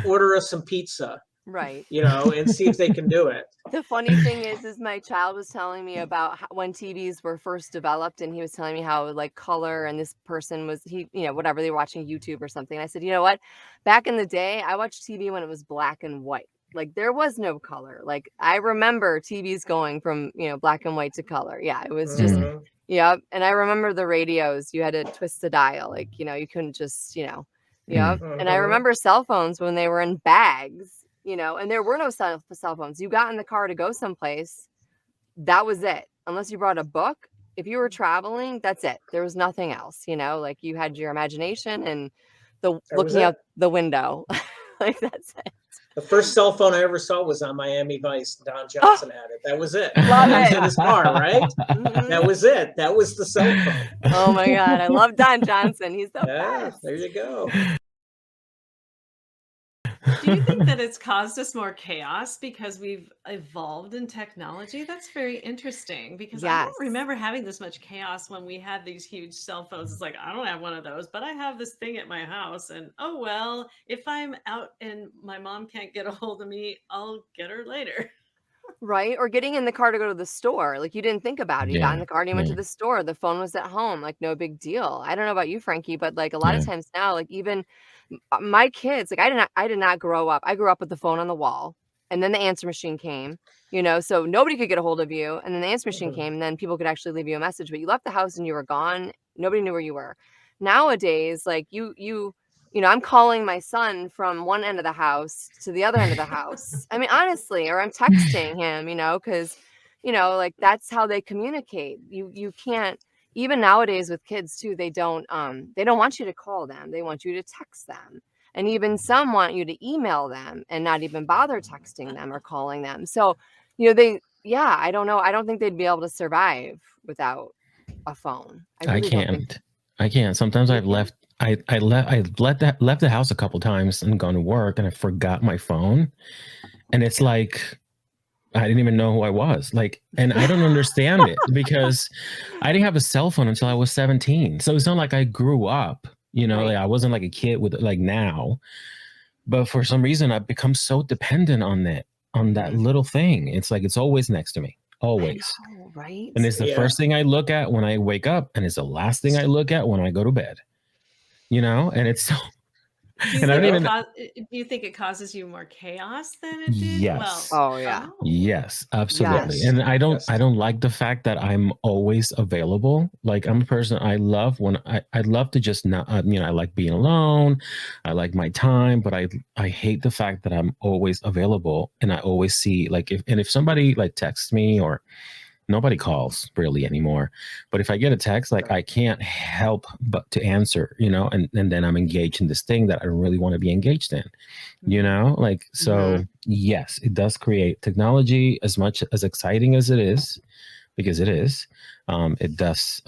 order us some pizza. Right. And see if they can do it. The funny thing is my child was telling me about when TVs were first developed, and he was telling me how like color, and this person was whatever, they were watching YouTube or something. And I said, you know what? Back in the day, I watched TV when it was black and white. Like there was no color. Like I remember TVs going from black and white to color. Yeah, it was just yeah. And I remember the radios. You had to twist the dial. Like you couldn't just And I remember cell phones when they were in bags. And there were no cell phones. You got in the car to go someplace. That was it. Unless you brought a book. If you were traveling, that's it. There was nothing else, like you had your imagination and looking out the window. Like that's it. The first cell phone I ever saw was on Miami Vice. Don Johnson had it. That was it. Love it. In his car, right? That was it. That was the cell phone. Oh my God. I love Don Johnson. He's the best. There you go. Do you think that it's caused us more chaos because we've evolved in technology? That's very interesting because I don't remember having this much chaos when we had these huge cell phones. It's like, I don't have one of those, but I have this thing at my house. And oh, well, if I'm out and my mom can't get a hold of me, I'll get her later. Right. Or getting in the car to go to the store. Like you didn't think about it. You got in the car and you went to the store. The phone was at home. Like no big deal. I don't know about you, Frankie, but like a lot of times now, like even my kids, like I did not grow up. I grew up with the phone on the wall, and then the answer machine came, so nobody could get a hold of you. And then the answer machine came, and then people could actually leave you a message, but you left the house and you were gone. Nobody knew where you were. Nowadays, like I'm calling my son from one end of the house to the other end of the house. I mean, honestly, or I'm texting him, because, like that's how they communicate. You can't. Even nowadays with kids too, they don't want you to call them. They want you to text them. And even some want you to email them and not even bother texting them or calling them. So, I don't know. I don't think they'd be able to survive without a phone. I can't. Sometimes I've left the house a couple times and gone to work and I forgot my phone. And it's like, I didn't even know who I was. Like, and I don't understand it because I didn't have a cell phone until I was 17. So it's not like I grew up, like I wasn't like a kid with like now, but for some reason I've become so dependent on that little thing. It's like, it's always next to me, always. I know, right. And it's the first thing I look at when I wake up, and it's the last thing I look at when I go to bed, and it's so. Do you think it causes you more chaos than it did? Yes. Well, oh yeah. Yes, absolutely. Yes. And I don't like the fact that I'm always available. Like I'm a person, I love when I love to just not, I like being alone. I like my time, but I hate the fact that I'm always available and I always see like if somebody like texts me, or nobody calls really anymore. But if I get a text, like I can't help but to answer, and then I'm engaged in this thing that I don't really want to be engaged in, like, so yes, it does create technology as much as exciting as it is, because it is, it does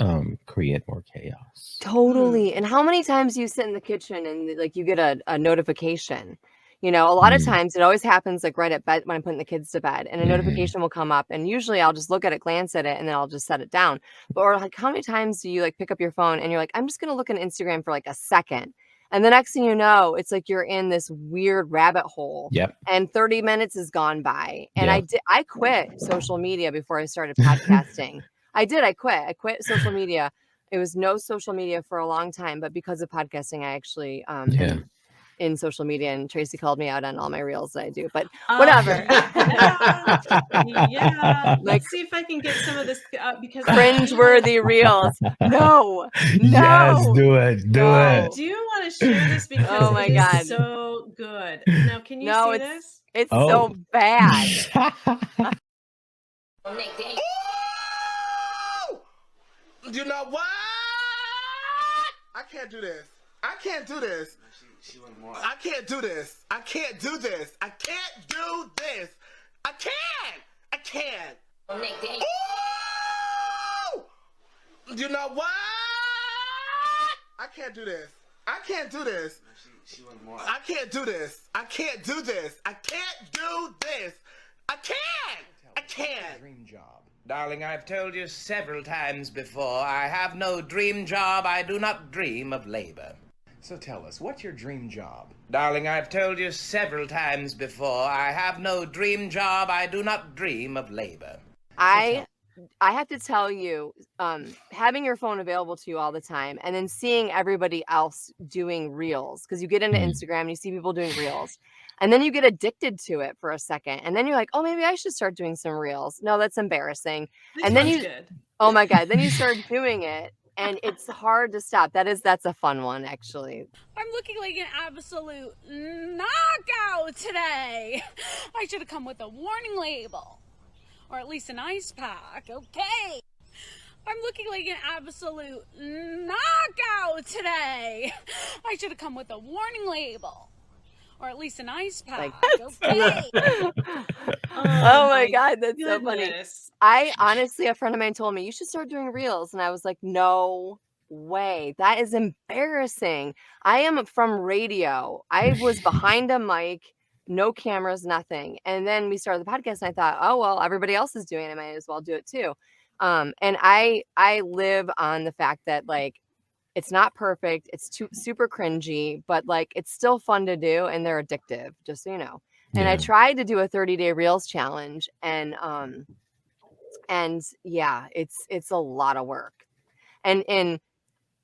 create more chaos. Totally. And how many times you sit in the kitchen and like you get a notification? A lot of times it always happens like right at bed when I'm putting the kids to bed, and a notification will come up, and usually I'll just look at it, glance at it, and then I'll just set it down. But or like how many times do you like pick up your phone and you're like, I'm just going to look at Instagram for like a second. And the next thing you know, it's like you're in this weird rabbit hole. Yep. And 30 minutes has gone by. And I quit social media before I started podcasting. I quit social media. It was no social media for a long time, but because of podcasting, I actually in social media, and Tracy called me out on all my reels that I do, but whatever. Let's see if I can get some of this because cringe-worthy reels. No. Yes, do it. I do want to share this because oh my God, so good. Now, can you see this? It's so bad. You know what? I can't do this. I can't do this. I can't do this. I can't do this. I can't do this. I can't. I can't. Ooh! You know what? I can't do this. I can't do this. I can't do this. I can't do this. I can't do this. I can't. I can't. Dream job. Darling, I've told you several times before, I have no dream job. I do not dream of labor. So tell us, what's your dream job? Darling, I've told you several times before, I have no dream job. I do not dream of labor. I have to tell you, having your phone available to you all the time and then seeing everybody else doing reels, because you get into Instagram and you see people doing reels, and then you get addicted to it for a second, and then you're like, oh, maybe I should start doing some reels. No, that's embarrassing. And then you, oh my God, then you start doing it, and it's hard to stop. That's a fun one, actually. I'm looking like an absolute knockout today. I should have come with a warning label. Or at least an ice pack, okay? I'm looking like an absolute knockout today. I should have come with a warning label. Or at least an ice pack, okay? Oh my God, that's so funny. I honestly, a friend of mine told me, you should start doing reels. And I was like, no way. That is embarrassing. I am from radio. I was behind a mic. No cameras, nothing. And then we started the podcast and I thought, oh, well, everybody else is doing it. I might as well do it too. And I live on the fact that like, it's not perfect. It's super cringy, but like, it's still fun to do and they're addictive, just so you know. And I tried to do a 30-day reels challenge and yeah, it's a lot of work. And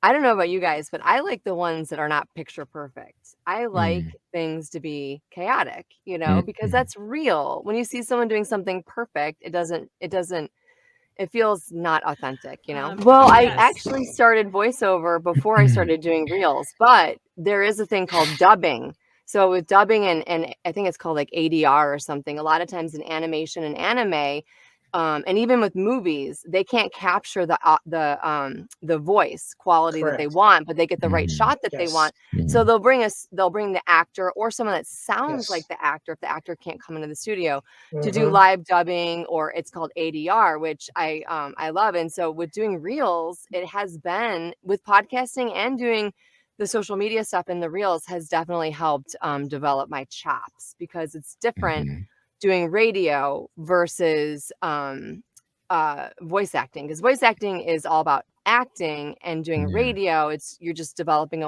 I don't know about you guys, but I like the ones that are not picture perfect. I like things to be chaotic, you know, because that's real. When you see someone doing something perfect, it feels not authentic, you know? Well, I actually started voiceover before I started doing reels, but there is a thing called dubbing. So with dubbing and I think it's called like ADR or something, a lot of times in animation and anime, and even with movies, they can't capture the voice quality that they want, but they get the right shot that they want. So they'll bring the actor or someone that sounds like the actor if the actor can't come into the studio to do live dubbing, or it's called ADR, which I love. And so with doing reels, it has been with podcasting and doing the social media stuff in the reels has definitely helped develop my chops, because it's different doing radio versus voice acting, because voice acting is all about acting, and doing radio, you're just developing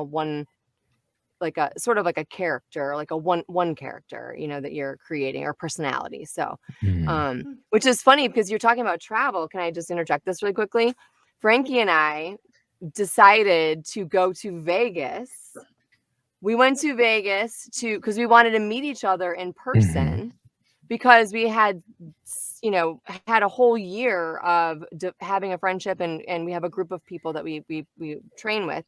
like a sort of like a character, like a one character, you know, that you're creating, or personality. So which is funny because you're talking about travel. Can I just interject this really quickly? Frankie and I decided to go to Vegas. We went to Vegas because we wanted to meet each other in person. Because we had, you know, had a whole year of having a friendship, and we have a group of people that we train with,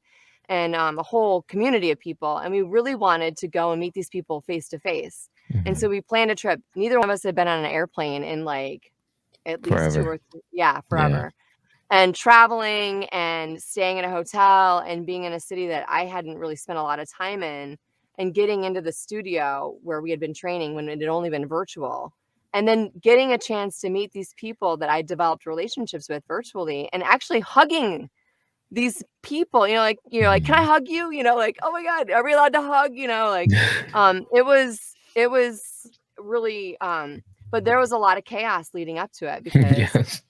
and a whole community of people. And we really wanted to go and meet these people face to face. And so we planned a trip. Neither one of us had been on an airplane in like at least forever. 2 or 3, forever. And traveling and staying in a hotel and being in a city that I hadn't really spent a lot of time in, and getting into the studio where we had been training when it had only been virtual, and then getting a chance to meet these people that I developed relationships with virtually, and actually hugging these people, you know, like, you're like, can I hug you? You know, like, oh my God, are we allowed to hug? You know, like, it was really, but there was a lot of chaos leading up to it, because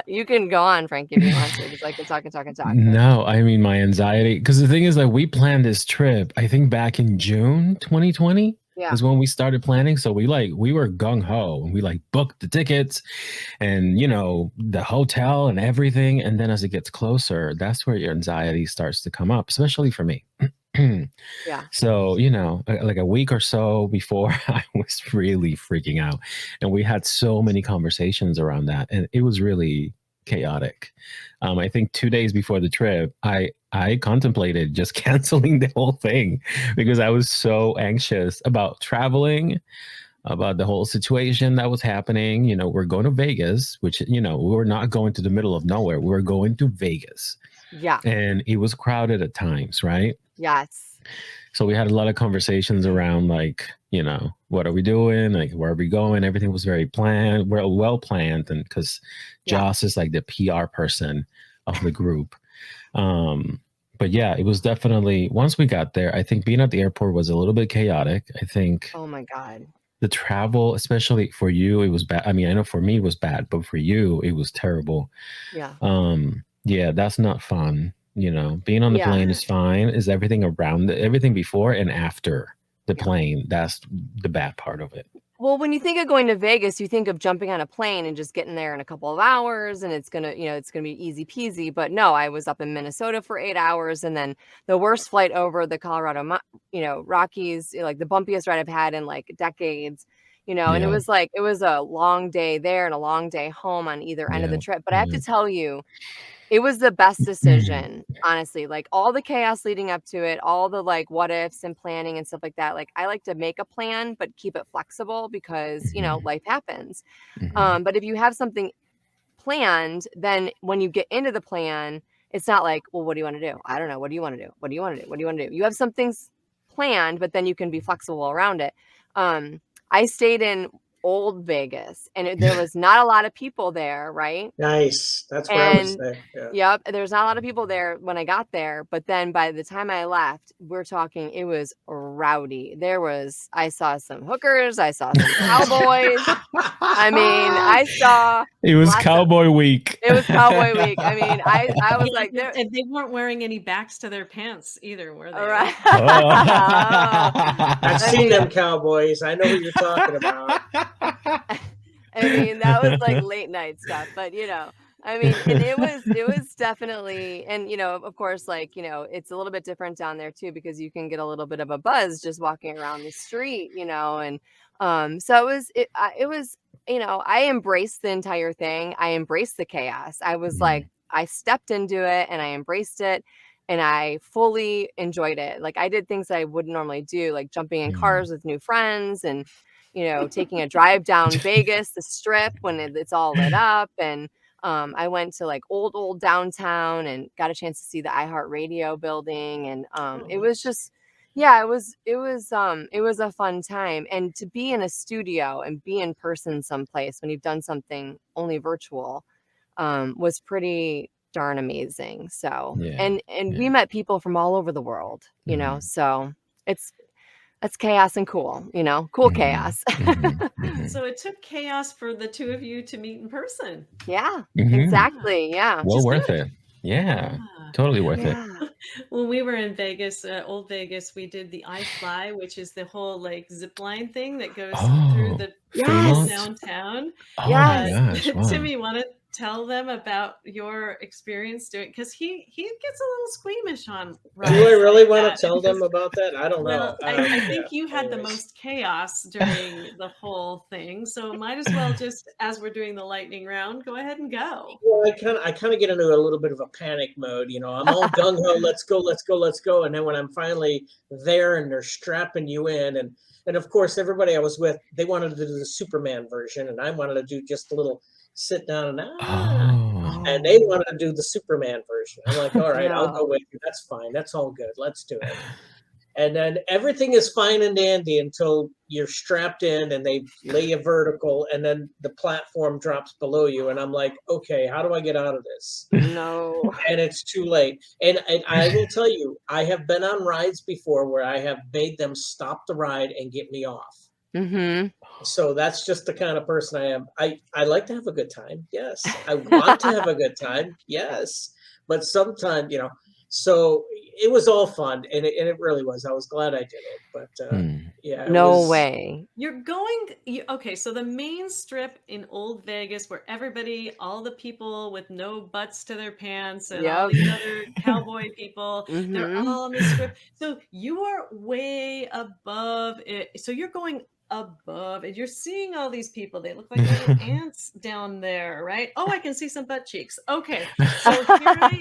you can go on, Frankie, if you want to, because I can talk and talk and talk. No, I mean, my anxiety, because the thing is, like, we planned this trip, I think back in June 2020 is when we started planning. So we were gung-ho, and we like booked the tickets and, you know, the hotel and everything. And then as it gets closer, that's where your anxiety starts to come up, especially for me. So, you know, like a week or so before, I was really freaking out, and we had so many conversations around that, and it was really chaotic. I think 2 days before the trip, I contemplated just canceling the whole thing, because I was so anxious about traveling, about the whole situation that was happening. You know, we're going to Vegas, which, you know, we're not going to the middle of nowhere. We're going to Vegas. Yeah. And it was crowded at times, right? Yes. So we had a lot of conversations around, like, you know, what are we doing? Like, where are we going? Everything was very planned, well planned. And because Joss is like the PR person of the group. But yeah, it was definitely, once we got there, I think being at the airport was a little bit chaotic. I think Oh my God. the travel, especially for you, it was bad. I mean, I know for me it was bad, but for you, it was terrible. Yeah. Yeah, that's not fun. You know, being on the Yeah. plane is fine. Is everything around everything before and after the Yeah. plane? That's the bad part of it. Well, when you think of going to Vegas, you think of jumping on a plane and just getting there in a couple of hours and it's gonna, you know, it's gonna be easy peasy. But no, I was up in Minnesota for 8 hours, and then the worst flight over the Colorado, you know, Rockies, like the bumpiest ride I've had in like decades, you know, and it Yeah, was like, it was a long day there and a long day home on either end of yeah, the trip. But I have yeah. to tell you, it was the best decision, honestly. Like all the chaos leading up to it, all the like what ifs and planning and stuff like that. Like I like to make a plan, but keep it flexible because, you know, life happens. But if you have something planned, then when you get into the plan, it's not like, well, what do you want to do? I don't know. What do you want to do? What do you want to do? What do you want to do? You have some things planned, but then you can be flexible around it. I stayed in old Vegas and there was not a lot of people there, right? Nice. That's where I would And stay. Yeah. yep, there's not a lot of people there when I got there, but then by the time I left, we're talking, it was rowdy. I saw some hookers, I saw some cowboys. I mean, I saw It was lots of, Cowboy Week. it was Cowboy Week. I mean, I was Yeah, like, there, and they weren't wearing any backs to their pants either, were they? all right. Oh. I've I seen mean, them cowboys. I know what you're talking about. I mean, that was like late night stuff, but you know, I mean, and it was definitely, and you know, of course, like, you know, it's a little bit different down there too, because you can get a little bit of a buzz just walking around the street, you know, and so it was, you know, I embraced the entire thing. I embraced the chaos. I was like, I stepped into it and I embraced it. And I fully enjoyed it. Like I did things that I wouldn't normally do, like jumping in cars with new friends and, you know, taking a drive down Vegas, the strip when it's all lit up. And I went to like old downtown and got a chance to see the iHeartRadio building. And it was just, yeah, it was a fun time. And to be in a studio and be in person someplace when you've done something only virtual was pretty darn amazing. So, Yeah, and yeah. we met people from all over the world, you know, so it's chaos and cool, you know, cool chaos. So it took chaos for the two of you to meet in person. Yeah, exactly. Yeah. Well worth it. Yeah, totally worth it. Yeah. When we were in Vegas, old Vegas, we did the I-Fly, which is the whole like zip line thing that goes through Oh, the Yes. downtown. oh my Yes. gosh, wow. Timmy, want to tell them about your experience doing, because he gets a little squeamish on rides. Do I really like want that to tell them because, about that? I don't know. well, I think Yeah, you had the anyways. most chaos during the whole thing, so might as well just, as we're doing the lightning round, go ahead and go. Well, I kind of get into a little bit of a panic mode. You know, I'm all gung ho. Let's go, let's go, let's go. And then when I'm finally there and they're strapping you in, and of course everybody I was with, they wanted to do the Superman version, and I wanted to do just a little sit down and Oh. and they wanted to do the Superman version. I'm like, all right, I'll go No. with you. That's fine. That's all good. Let's do it. And then everything is fine and dandy until you're strapped in and they lay you vertical and then the platform drops below you. And I'm like, okay, how do I get out of this? No. And it's too late. And I will tell you, I have been on rides before where I have made them stop the ride and get me off. Mm-hmm. So that's just the kind of person I am. I like to have a good time. Yes. I want to have a good time. Yes. But sometimes, you know, so it was all fun and it really was. I was glad I did it. But yeah. It No was, way. You're going, okay, so the main strip in Old Vegas where everybody, all the people with no butts to their pants and all Yep. these other cowboy people, they're Mhm. all on the strip. So you are way above it. So you're going above and you're seeing all these people. They look like little ants down there, right? Oh, I can see some butt cheeks. Okay, so here I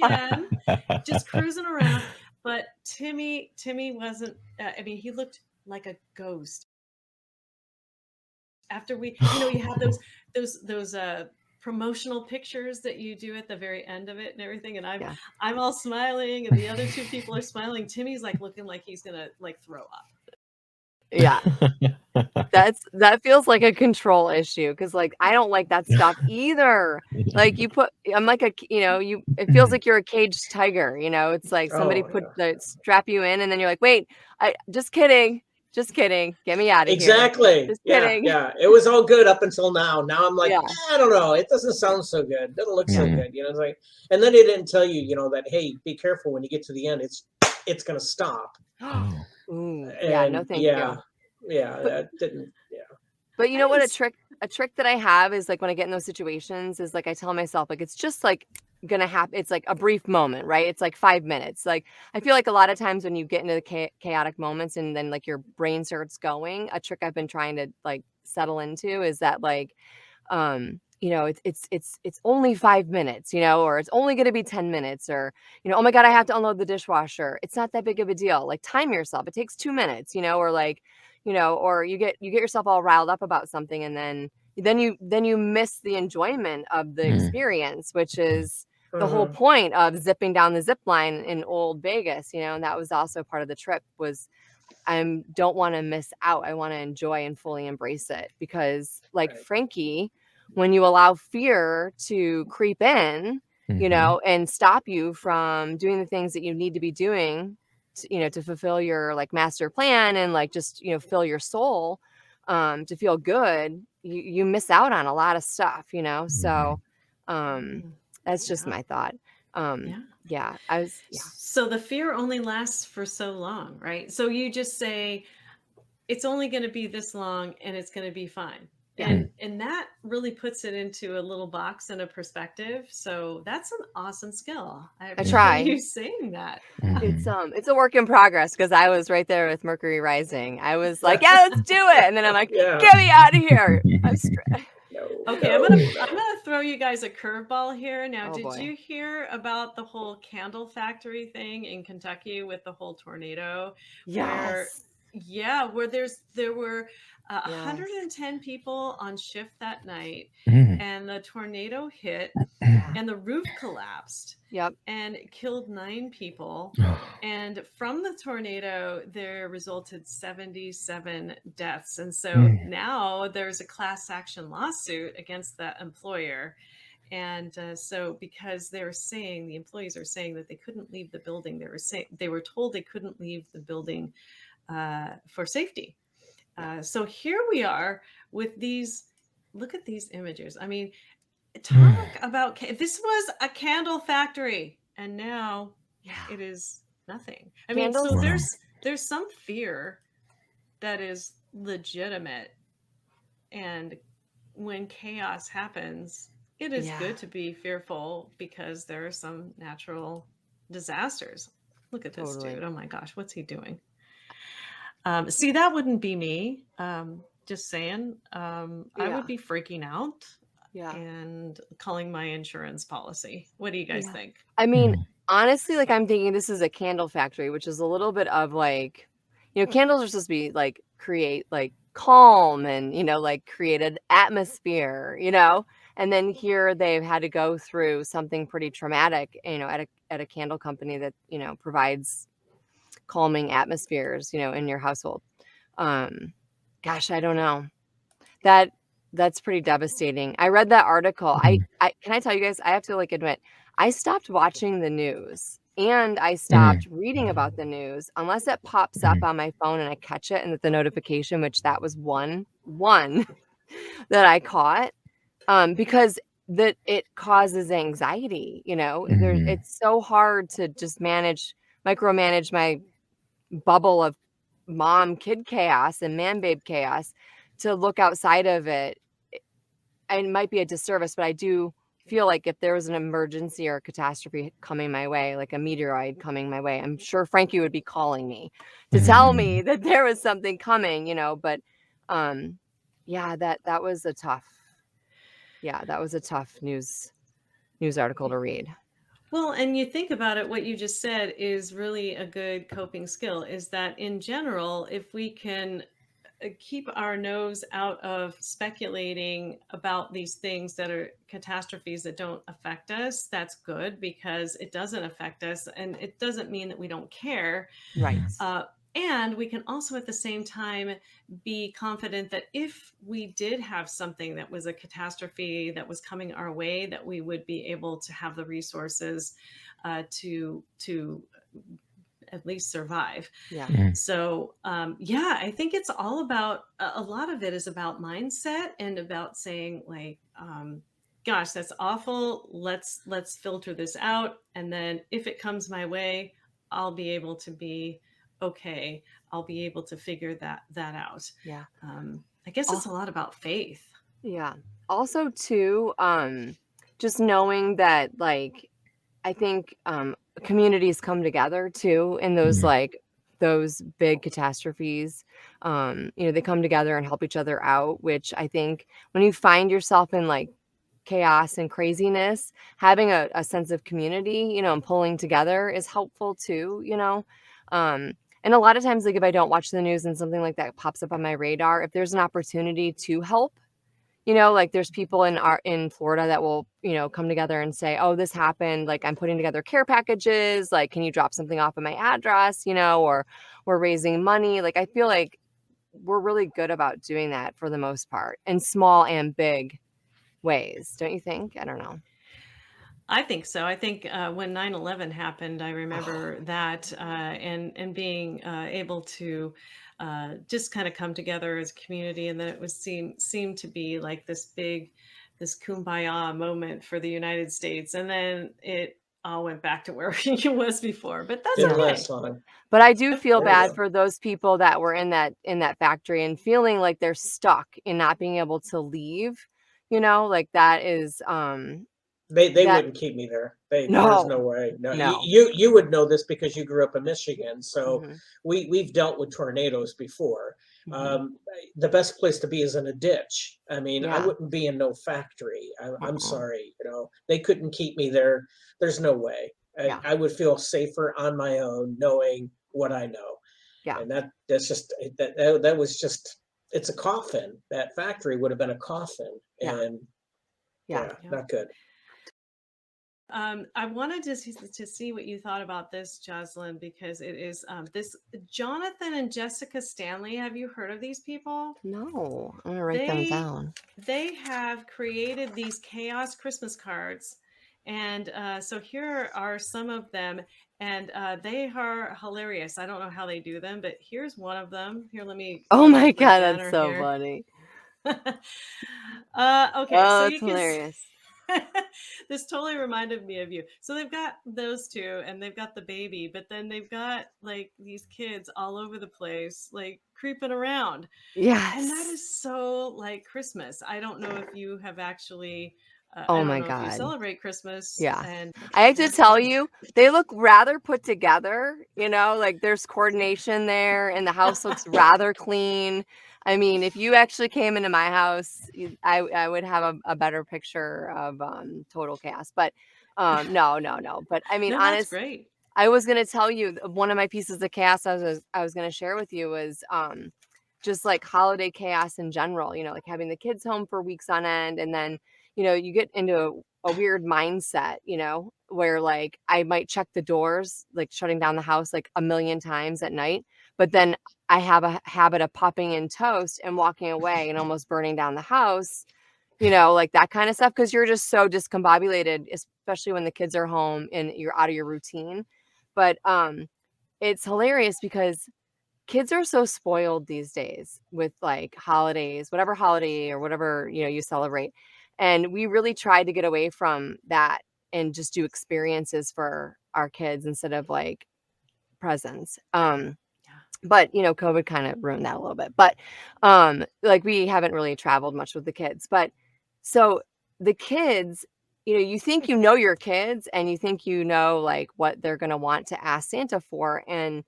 am, just cruising around. But Timmy wasn't, I mean, he looked like a ghost. after we, you have those promotional pictures that you do at the very end of it and everything. And I'm all smiling and the other two people are smiling. Timmy's like looking like he's going to like throw up. Yeah. That feels like a control issue because like I don't like that stuff either. Like I'm like it feels like you're a caged tiger, it's like somebody strap you in and then you're like, wait, just kidding, get me out of here. Exactly. Just Yeah, kidding. yeah. It was all good up until now. Now I'm like, Yeah. I don't know. It doesn't sound so good. It doesn't look so good. It's like, and then they didn't tell you, that hey, be careful when you get to the end. It's gonna stop. Ooh, yeah, no thank you. Yeah, that didn't. Yeah. But you know what? A trick that I have is like when I get in those situations is like I tell myself like it's just like gonna happen. It's like a brief moment, right? It's like 5 minutes. Like I feel like a lot of times when you get into the chaotic moments and then like your brain starts going, a trick I've been trying to like settle into is that like it's only 5 minutes, or it's only going to be 10 minutes or, oh my God, I have to unload the dishwasher. It's not that big of a deal. Like time yourself. It takes 2 minutes, or like, or you get yourself all riled up about something and then you miss the enjoyment of the experience, which is the whole point of zipping down the zip line in old Vegas, and that was also part of the trip was I don't want to miss out. I want to enjoy and fully embrace it because like Frankie, when you allow fear to creep in, and stop you from doing the things that you need to be doing, to fulfill your like master plan and like just, fill your soul, to feel good, you miss out on a lot of stuff, so, that's just my thought. So the fear only lasts for so long, right? So you just say, it's only going to be this long and it's going to be fine. And that really puts it into a little box and a perspective. So that's an awesome skill. I try you saying that. It's a work in progress because I was right there with Mercury rising. I was like, yeah, let's do it. And then I'm like, get me out of here. I'm stressed. Okay, I'm gonna throw you guys a curveball here. Now, did you hear about the whole candle factory thing in Kentucky with the whole tornado? Yes. Where there were 110 people on shift that night, Mm. and the tornado hit, and the roof collapsed. Yep. And it killed 9 people. And from the tornado, there resulted 77 deaths. And so now there's a class action lawsuit against that employer. And so because the employees are saying that they couldn't leave the building, they were told they couldn't leave the building for safety. So here we are with these, look at these images. I mean, talk about, this was a candle factory and now it is nothing. I mean, so there's some fear that is legitimate. And when chaos happens, it is good to be fearful because there are some natural disasters. Look at this dude. Oh my gosh, what's he doing? See, that wouldn't be me. Just saying. I would be freaking out and calling my insurance policy. What do you guys think? I mean, honestly, like I'm thinking this is a candle factory, which is a little bit of like, candles are supposed to be like create like calm and, like create an atmosphere, and then here they've had to go through something pretty traumatic, at a candle company that, provides calming atmospheres, in your household. Gosh, I don't know. That's pretty devastating. I read that article. I can I tell you guys, I have to like admit, I stopped watching the news and I stopped reading about the news unless it pops up on my phone and I catch it and the notification, which that was one that I caught, because that it causes anxiety, it's so hard to just micromanage my bubble of mom kid chaos and man babe chaos to look outside of it. It might be a disservice, but I do feel like if there was an emergency or a catastrophe coming my way, like a meteoroid coming my way, I'm sure Frankie would be calling me to tell me that there was something coming, but that was a tough news article to read. Well, and you think about it, what you just said is really a good coping skill, is that in general, if we can keep our nose out of speculating about these things that are catastrophes that don't affect us, that's good, because it doesn't affect us, and it doesn't mean that we don't care. Right. And we can also at the same time be confident that if we did have something that was a catastrophe that was coming our way, that we would be able to have the resources to at least survive. Yeah. So yeah, I think it's all about, a lot of it is about mindset and about saying like, gosh, that's awful. Let's filter this out. And then if it comes my way, I'll be able to be okay. I'll be able to figure that out. Yeah. I guess it's a lot about faith. Yeah. Also too, just knowing that, like, I think communities come together too in those like those big catastrophes. They come together and help each other out, which I think when you find yourself in like chaos and craziness, having a sense of community, and pulling together is helpful too, and a lot of times, like if I don't watch the news and something like that pops up on my radar, if there's an opportunity to help, like there's people in Florida that will, come together and say, oh, this happened. Like I'm putting together care packages. Like, can you drop something off at my address, or we're raising money. Like, I feel like we're really good about doing that for the most part in small and big ways. Don't you think? I don't know. I think so. I think when 9/11 happened, I remember that and being able to just kind of come together as a community, and then it was seemed to be like this kumbaya moment for the United States, and then it all went back to where it was before. But that's Didn't okay. last long. But I do feel There you bad go. for those people that were in that factory and feeling like they're stuck in not being able to leave. Like that is They that wouldn't keep me there. There's no no, way. No, no. you would know this because you grew up in Michigan. So Mhm, we've dealt with tornadoes before. mhm. The best place to be is in a ditch. I mean, I Yeah. wouldn't be in no factory. I'm Uh-uh. sorry. They couldn't keep me there. There's no way. Yeah. I would feel safer on my own knowing what I know. Yeah. And that's just that was just, it's a coffin. That factory would have been a coffin. Yeah. And Yeah. Yeah. not good. I wanted to see what you thought about this, Jozlyn, because it is this Jonathan and Jessica Stanley. Have you heard of these people? No, I'm gonna write them down. They have created these chaos Christmas cards. And so here are some of them, and they are hilarious. I don't know how they do them, but here's one of them. Here, let me. Oh put my God, banner that's so here. funny. Okay, Oh, so it's you can hilarious. this totally reminded me of you. So they've got those two, and they've got the baby, but then they've got like these kids all over the place, like creeping around. And that Yes. is so like Christmas. I don't know if you have actually, I Oh don't my know if you God. celebrate Christmas. Yeah. And I have to tell you, they look rather put together, like there's coordination there and the house looks rather clean. I mean, if you actually came into my house, I would have a better picture of total chaos. But no. But I mean, no, that's great. I was going to tell you one of my pieces of chaos I was going to share with you was just like holiday chaos in general, like having the kids home for weeks on end. And then, you get into a weird mindset, where like I might check the doors, like shutting down the house like a million times at night. But then I have a habit of popping in toast and walking away and almost burning down the house, like that kind of stuff. Cause you're just so discombobulated, especially when the kids are home and you're out of your routine. But it's hilarious because kids are so spoiled these days with like holidays, whatever holiday or whatever, you celebrate. And we really tried to get away from that and just do experiences for our kids instead of like presents. But COVID kind of ruined that a little bit. But like we haven't really traveled much with the kids. But so the kids, you think your kids and you think like what they're going to want to ask Santa for, and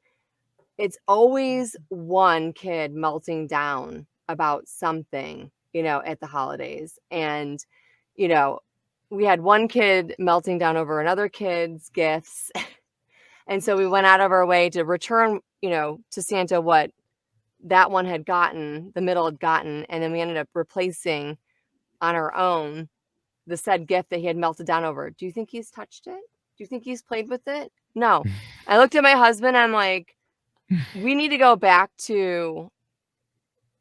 it's always one kid melting down about something, at the holidays. And we had one kid melting down over another kid's gifts. And so we went out of our way to return, to Santa what that one had gotten, the middle had gotten, and then we ended up replacing on our own the said gift that he had melted down over. Do you think he's touched it? Do you think he's played with it? No. I looked at my husband, I'm like, we need to go back to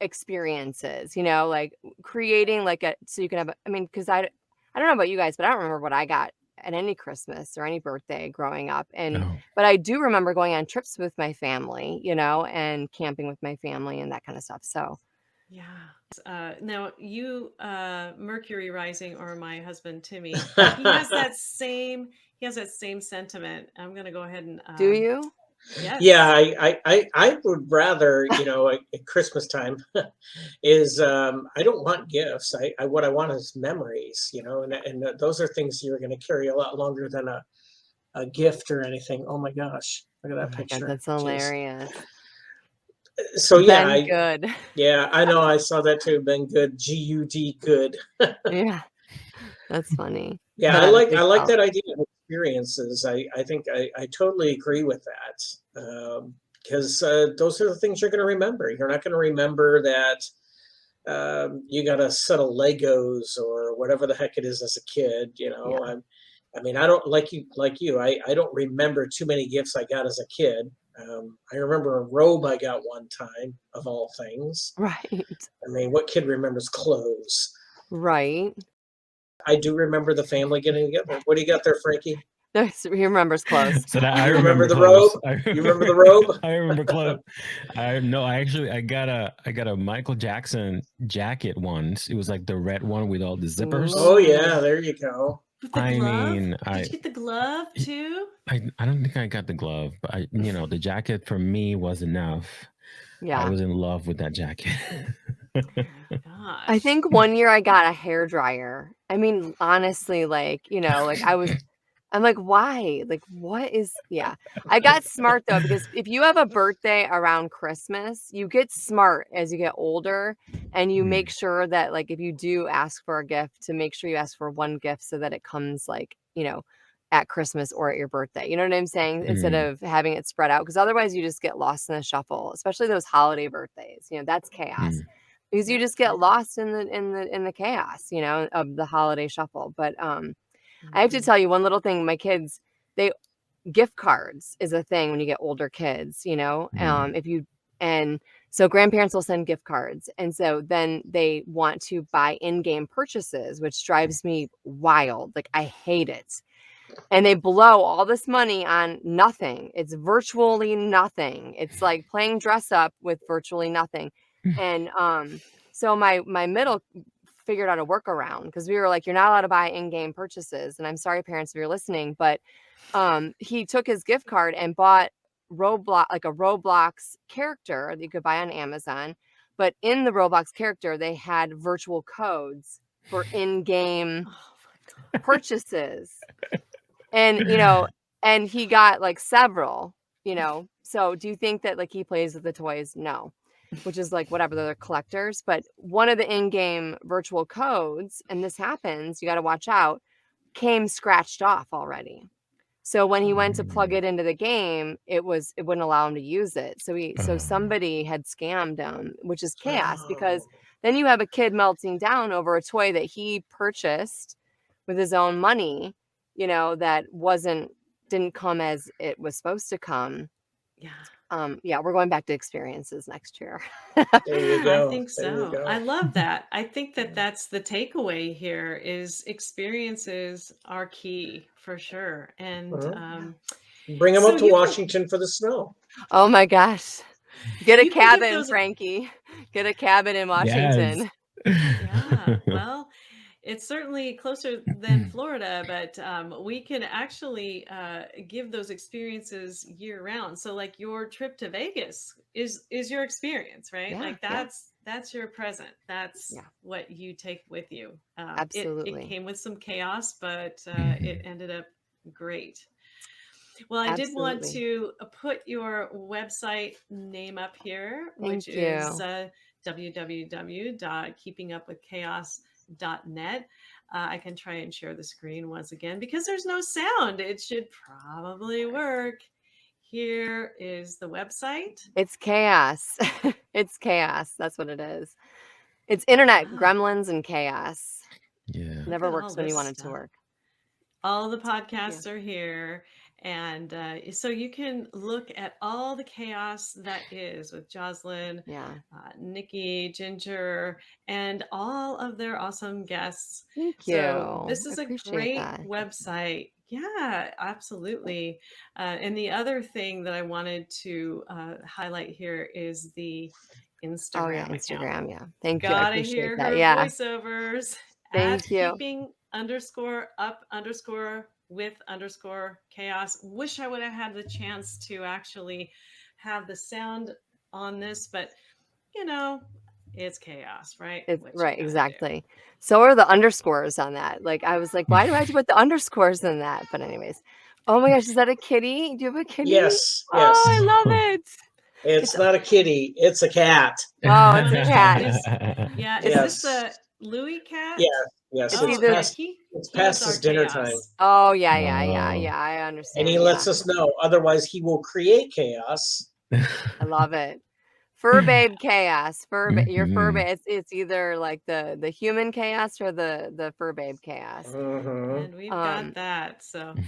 experiences, like creating like so you can have, because I don't know about you guys, but I don't remember what I got at any Christmas or any birthday growing up. But I do remember going on trips with my family, and camping with my family and that kind of stuff. So yeah. Now you, Mercury rising, or my husband Timmy, he has that same sentiment. I'm going to go ahead and do you? Yes. Yeah, I would rather, at Christmas time is I don't want gifts. I what I want is memories, and those are things you're going to carry a lot longer than a gift or anything. Oh my gosh, look at that picture. God, that's Jeez. hilarious. So yeah, Ben Good. Yeah, I know. I saw that too. Ben Good, G-U-D, good. Yeah, that's funny. Yeah, I like that idea of experiences. I think I totally agree with that, because those are the things you're going to remember. You're not going to remember that you got a set of Legos or whatever the heck it is as a kid. Yeah. I don't like you. I don't remember too many gifts I got as a kid. I remember a robe I got one time, of all things. Right. What kid remembers clothes? Right. I do remember the family getting together. What do you got there, Frankie? No, he remembers clothes. So that You I remember the clothes. robe? You remember the robe? I remember clothes. I got a Michael Jackson jacket once. It was like the red one with all the zippers. Oh yeah, there you go. With the glove? Did you get the glove too? I don't think I got the glove, but the jacket for me was enough. Yeah. I was in love with that jacket. Oh, gosh. I think one year I got a hair dryer. Honestly, I'm like, why? Like, what is, yeah. I got smart though, because if you have a birthday around Christmas, you get smart as you get older, and you make sure that, like, if you do ask for a gift, to make sure you ask for one gift so that it comes, like, at Christmas or at your birthday. You know what I'm saying? Instead of having it spread out, because otherwise you just get lost in the shuffle, especially those holiday birthdays. That's chaos. Because you just get lost in the chaos, of the holiday shuffle. But I have to tell you one little thing. My kids, gift cards is a thing when you get older kids, and so grandparents will send gift cards. And so then they want to buy in-game purchases, which drives me wild. Like, I hate it. And they blow all this money on nothing. It's virtually nothing. It's like playing dress up with virtually nothing. And so my middle figured out a workaround, because we were like, you're not allowed to buy in-game purchases. And I'm sorry, parents, if you're listening, but he took his gift card and bought a Roblox character that you could buy on Amazon. But in the Roblox character, they had virtual codes for in-game purchases. And, and he got like several, so do you think that, like, he plays with the toys? No. Which is like, whatever, they're collectors. But one of the in-game virtual codes, and this happens, you got to watch out, came scratched off already. So when he went to plug it into the game, it wouldn't allow him to use it. So somebody had scammed him, which is chaos, because then you have a kid melting down over a toy that he purchased with his own money, that didn't come as it was supposed to come. Yeah. We're going back to experiences next year. There you go. I think so. I love that. I think that that's the takeaway here, is experiences are key for sure. And bring them up to Washington for the snow. Oh my gosh. Get a cabin, Frankie. Get a cabin in Washington. Yes. Yeah. Well, it's certainly closer than Florida, but we can actually give those experiences year round. So, like, your trip to Vegas is your experience, right? Yeah, like that's your present. That's what you take with you. Absolutely. It came with some chaos, but it ended up great. Well, I did want to put your website name up here, which is www.keepingupwithchaos.net. I can try and share the screen once again, because there's no sound. It should probably work. here is the website. It's chaos. It's chaos. That's what it is. It's internet gremlins and chaos. Yeah. Never at works all when you this want it to stuff. work. All the podcasts are here. And so you can look at all the chaos that is with Jozlyn, Yeah. Nikki, Ginger, and all of their awesome guests. Thank you. So this is a Appreciate great that. website. Yeah, absolutely. And the other thing that I wanted to highlight here is the Instagram Oh yeah, account. Instagram. Yeah. Thank you. I Gotta appreciate hear that. her Yeah. voiceovers Thank at you. keeping_up_with_chaos. Wish I would have had the chance to actually have the sound on this, but you know, it's chaos, right? It's What you right, gotta do. exactly. So are the underscores on that. Like I was like, why do I have to put the underscores in that? But anyways. Oh my gosh, is that a kitty? Do you have a kitty? Yes, Oh, yes. I love it. It's not a kitty, it's a cat. Oh, it's a Is cat. Yeah, is Yes. this a Louis cat? Yeah, yes. It's Oh, either- yeah, It's he past is his our dinner chaos. time. Oh yeah, yeah, Oh. I understand. And he lets us know, otherwise he will create chaos. I love it. Fur babe chaos. Your fur Mhm. babe. It's either like the human chaos or the fur babe chaos. Mhm. And we've got Um, that. So oh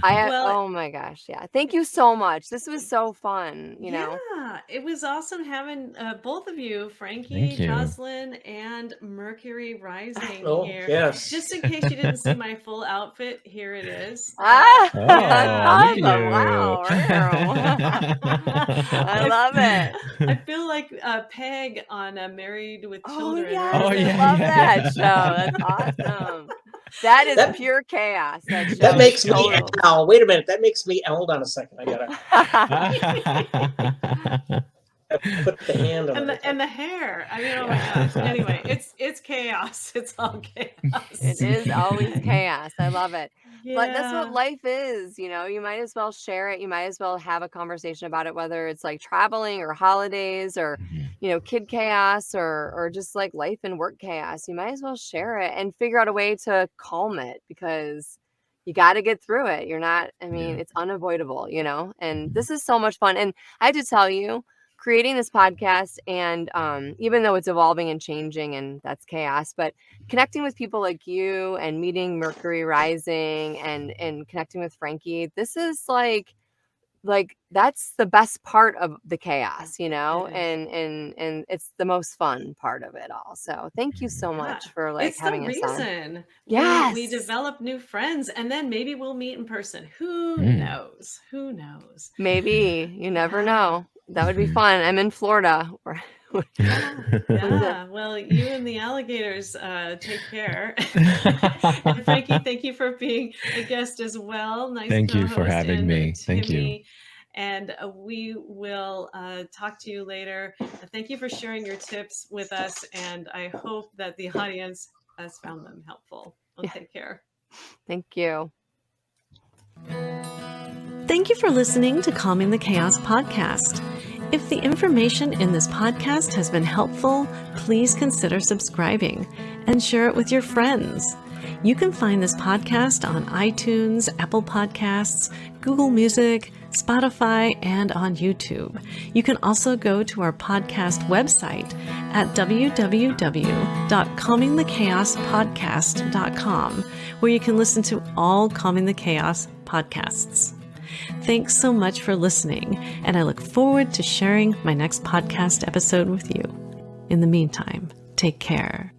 well, my gosh, yeah. Thank you so much. This was so fun, you know. yeah, it was awesome having both of you, Frankie, Thank you. Jozlyn, and Mercury Rising Oh, here. yes. Just in case you didn't see my full outfit, here it is. Ah, Oh, that's look at awesome. Wow. I love it. I feel like Peg on Married with Oh Children. yes, Oh, I yeah, love yeah, that yeah. show. That's awesome. That is That- pure chaos. That show. That makes me Total. Al. Wait a minute, that makes me Hold on a second. I gotta put the hand on it. And the hair. I mean, oh my gosh. Anyway, it's chaos. It's all chaos. It is always chaos. I love it. But that's what Yeah. life is, you know. You might as well share it. You might as well have a conversation about it, whether it's like traveling or holidays or, you know, kid chaos or just like life and work chaos. You might as well share it and figure out a way to calm it because you got to get through it. You're not, I mean, Yeah. it's unavoidable, you know. And this is so much fun. And I have to tell you, creating this podcast and even though it's evolving and changing and that's chaos, but connecting with people like you and meeting Mercury Rising and connecting with Frankie, this is like that's the best part of the chaos, you know, It is. and it's the most fun part of it all. So thank you so much Yeah. for like It's having the us on. reason we Yes. develop new friends, and then maybe we'll meet in person. Who Mm. knows? Who knows? Maybe you never Yeah. know. That would be fun. I'm in Florida. Yeah. Well, you and the alligators take care. And Frankie, thank you for being a guest as well. Nice Thank you for co-host, having and me. Thank you. Timmy. And we will talk to you later. Thank you for sharing your tips with us, and I hope that the audience has found them helpful. Well, take care. Thank you. Thank you for listening to Calming the Chaos podcast. If the information in this podcast has been helpful, please consider subscribing and share it with your friends. You can find this podcast on iTunes, Apple Podcasts, Google Music, Spotify, and on YouTube. You can also go to our podcast website at www.calmingthechaospodcast.com, where you can listen to all Calming the Chaos podcasts. Thanks so much for listening, and I look forward to sharing my next podcast episode with you. In the meantime, take care.